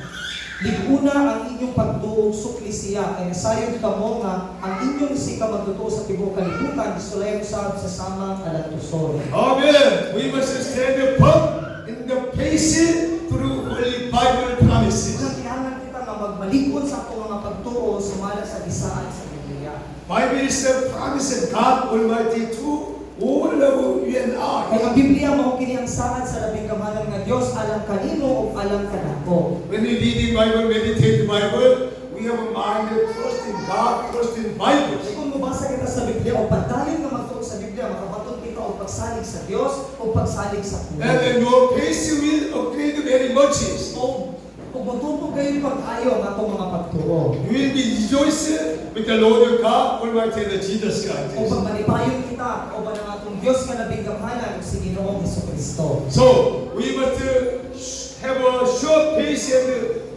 Speaker 1: Liguna ang inyong pagtuog sukli siya, kaya sayod ka mo nga ang inyong sika magtutuo sa tibok kalibutan, isulayo sa samang alatuson.
Speaker 2: Amen. We must stand firm in the place through Holy Bible promises.
Speaker 1: Unang kailangan kita nga magmalikod sa atong mga pagtuo, sumala sa bisaan sa Biblia.
Speaker 2: Bible is the promise of God Almighty to all of you and
Speaker 1: Kaya
Speaker 2: I.
Speaker 1: ang Biblia mao kini ang saad sa labing kamanan nga Dios alam kanimo o alam kanako.
Speaker 2: When we read the Bible, meditate the Bible, we have a mind that trust in God, trust in Bible.
Speaker 1: Kung mabasa kita sa Biblia o padayon nga magtuo sa Biblia, makabaton kita o pagsalig sa Dios o pagsalig sa
Speaker 2: And
Speaker 1: puno.
Speaker 2: then your faith will upgrade very much.
Speaker 1: O matupog kayo pag-ayo ng atong mga pagtuo.
Speaker 2: You will be rejoicing with the Lord God Almighty and Jesus
Speaker 1: O
Speaker 2: Christ.
Speaker 1: pag manipayon kita o ba ng atong Dios nga labing kamanan o si Ginoong Hesukristo.
Speaker 2: So we must have a sure faith and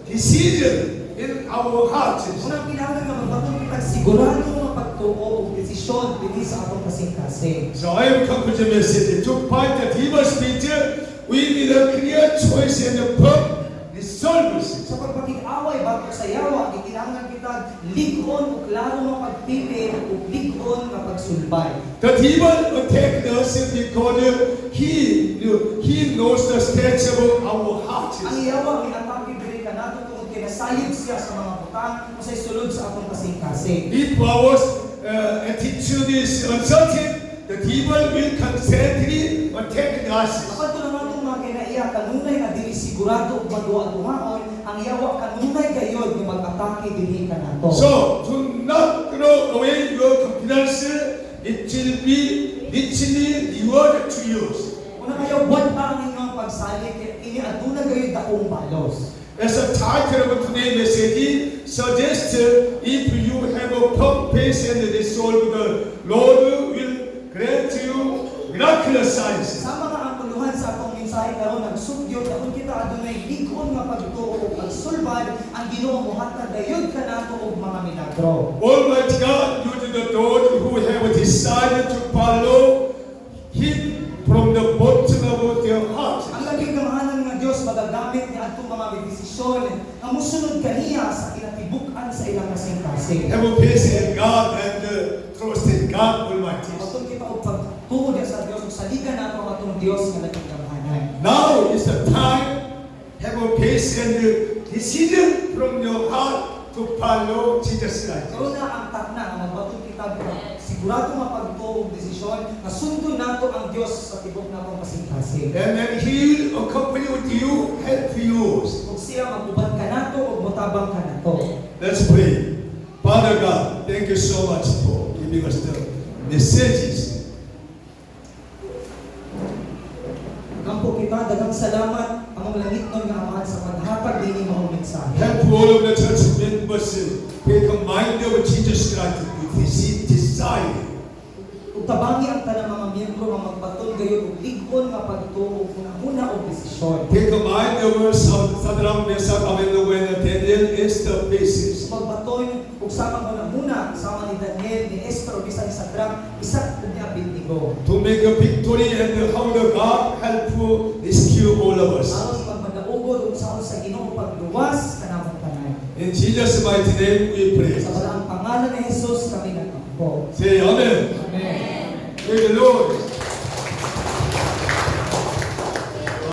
Speaker 2: decision in our hearts.
Speaker 1: Unang kailangan nga magbaton kita sigurado nga pagtuo o desisyon dinhi sa atong kasing-kasing.
Speaker 2: So I have come to the message. To fight the evil spirit, we need a clear choice and a firm resolve.
Speaker 1: Sa pagpakig-away bago sa yawa, kailangan kita ligon o klaro nga pagpili o ligon nga pagsulbay.
Speaker 2: The devil attacked us because he knows the stature of our hearts.
Speaker 1: Ang yawa ginatake diri kanato tungod kinasayod siya sa mga butang o sa sulod sa atong kasing-kasing.
Speaker 2: If our attitude is uncertain, the devil will constantly attack us.
Speaker 1: Kapag ito naman itong mga kinaiya, kanunay na dili sigurado o maduwa-duwaon, ang yawa kanunay gayon nga mag-atake dili kanato.
Speaker 2: So do not throw away your confidence. It will be richly rewarded to you.
Speaker 1: Una kayo, buwan pa ang inyong pagsalig, ini aduna gayon dakong balos.
Speaker 2: As a title of today's message suggests, if you have a firm faith and resolve, the Lord will grant you miraculous signs.
Speaker 1: Sa mga angkuluhan sa atong mensahe karon nagsugyo kung kita adunay ligon nga pagtuo o pagsulbad ang Ginoo mohatag dayon kanato og mga milagro.
Speaker 2: Almighty God, you the Lord who have decided to follow Him from the bottom of their heart.
Speaker 1: Ang labing kamahanan nga Dios magagamit niya atong mga desisyon nga mosunod kaniya sa kinatibuk-an sa ilang kasing-kasing.
Speaker 2: Have a faith in God and trust in God Almighty.
Speaker 1: Matun kita og pagtuo diya sa Dios ug saligan nato ang atong Dios nga labing kamahanan.
Speaker 2: Now is the time. Have a faith and decision from your heart to follow Jesus Christ.
Speaker 1: Karon na ang takna nga magbaton kita sigurado nga pagtuo og desisyon nga sundon nato ang Dios sa tibok natong kasing-kasing.
Speaker 2: And then He will accompany with you, help you.
Speaker 1: Kung siya magubad ka nato o mutabang ka nato.
Speaker 2: Let's pray. Father God, thank you so much for giving us the messages.
Speaker 1: salamat among langit nun nga Ama sa paghatag dinhi mao mensahe.
Speaker 2: Help all of the church members take a mind of Jesus Christ to decide.
Speaker 1: Ug tabangi ang tanang mga miyembro nga magbaton gayon og lig-on nga pagtuo una og desisyon.
Speaker 2: Take a mind of Sadrach, Meshach, Abednego, and Daniel is the basis.
Speaker 1: Magbaton ug sama muna sama ni Daniel, ni Esther, bisan ni Sadrach, isa ug ni Abednego.
Speaker 2: To make a victory and how the God help to rescue all of us.
Speaker 1: Aron sa pagmadaugod ug sa Ginoo pagluwas kanamong tanan.
Speaker 2: In Jesus' mighty name we pray.
Speaker 1: Sa balaang pangalan ni Jesus kami nagkampo.
Speaker 2: Say Amen.
Speaker 1: Amen.
Speaker 2: Praise the Lord.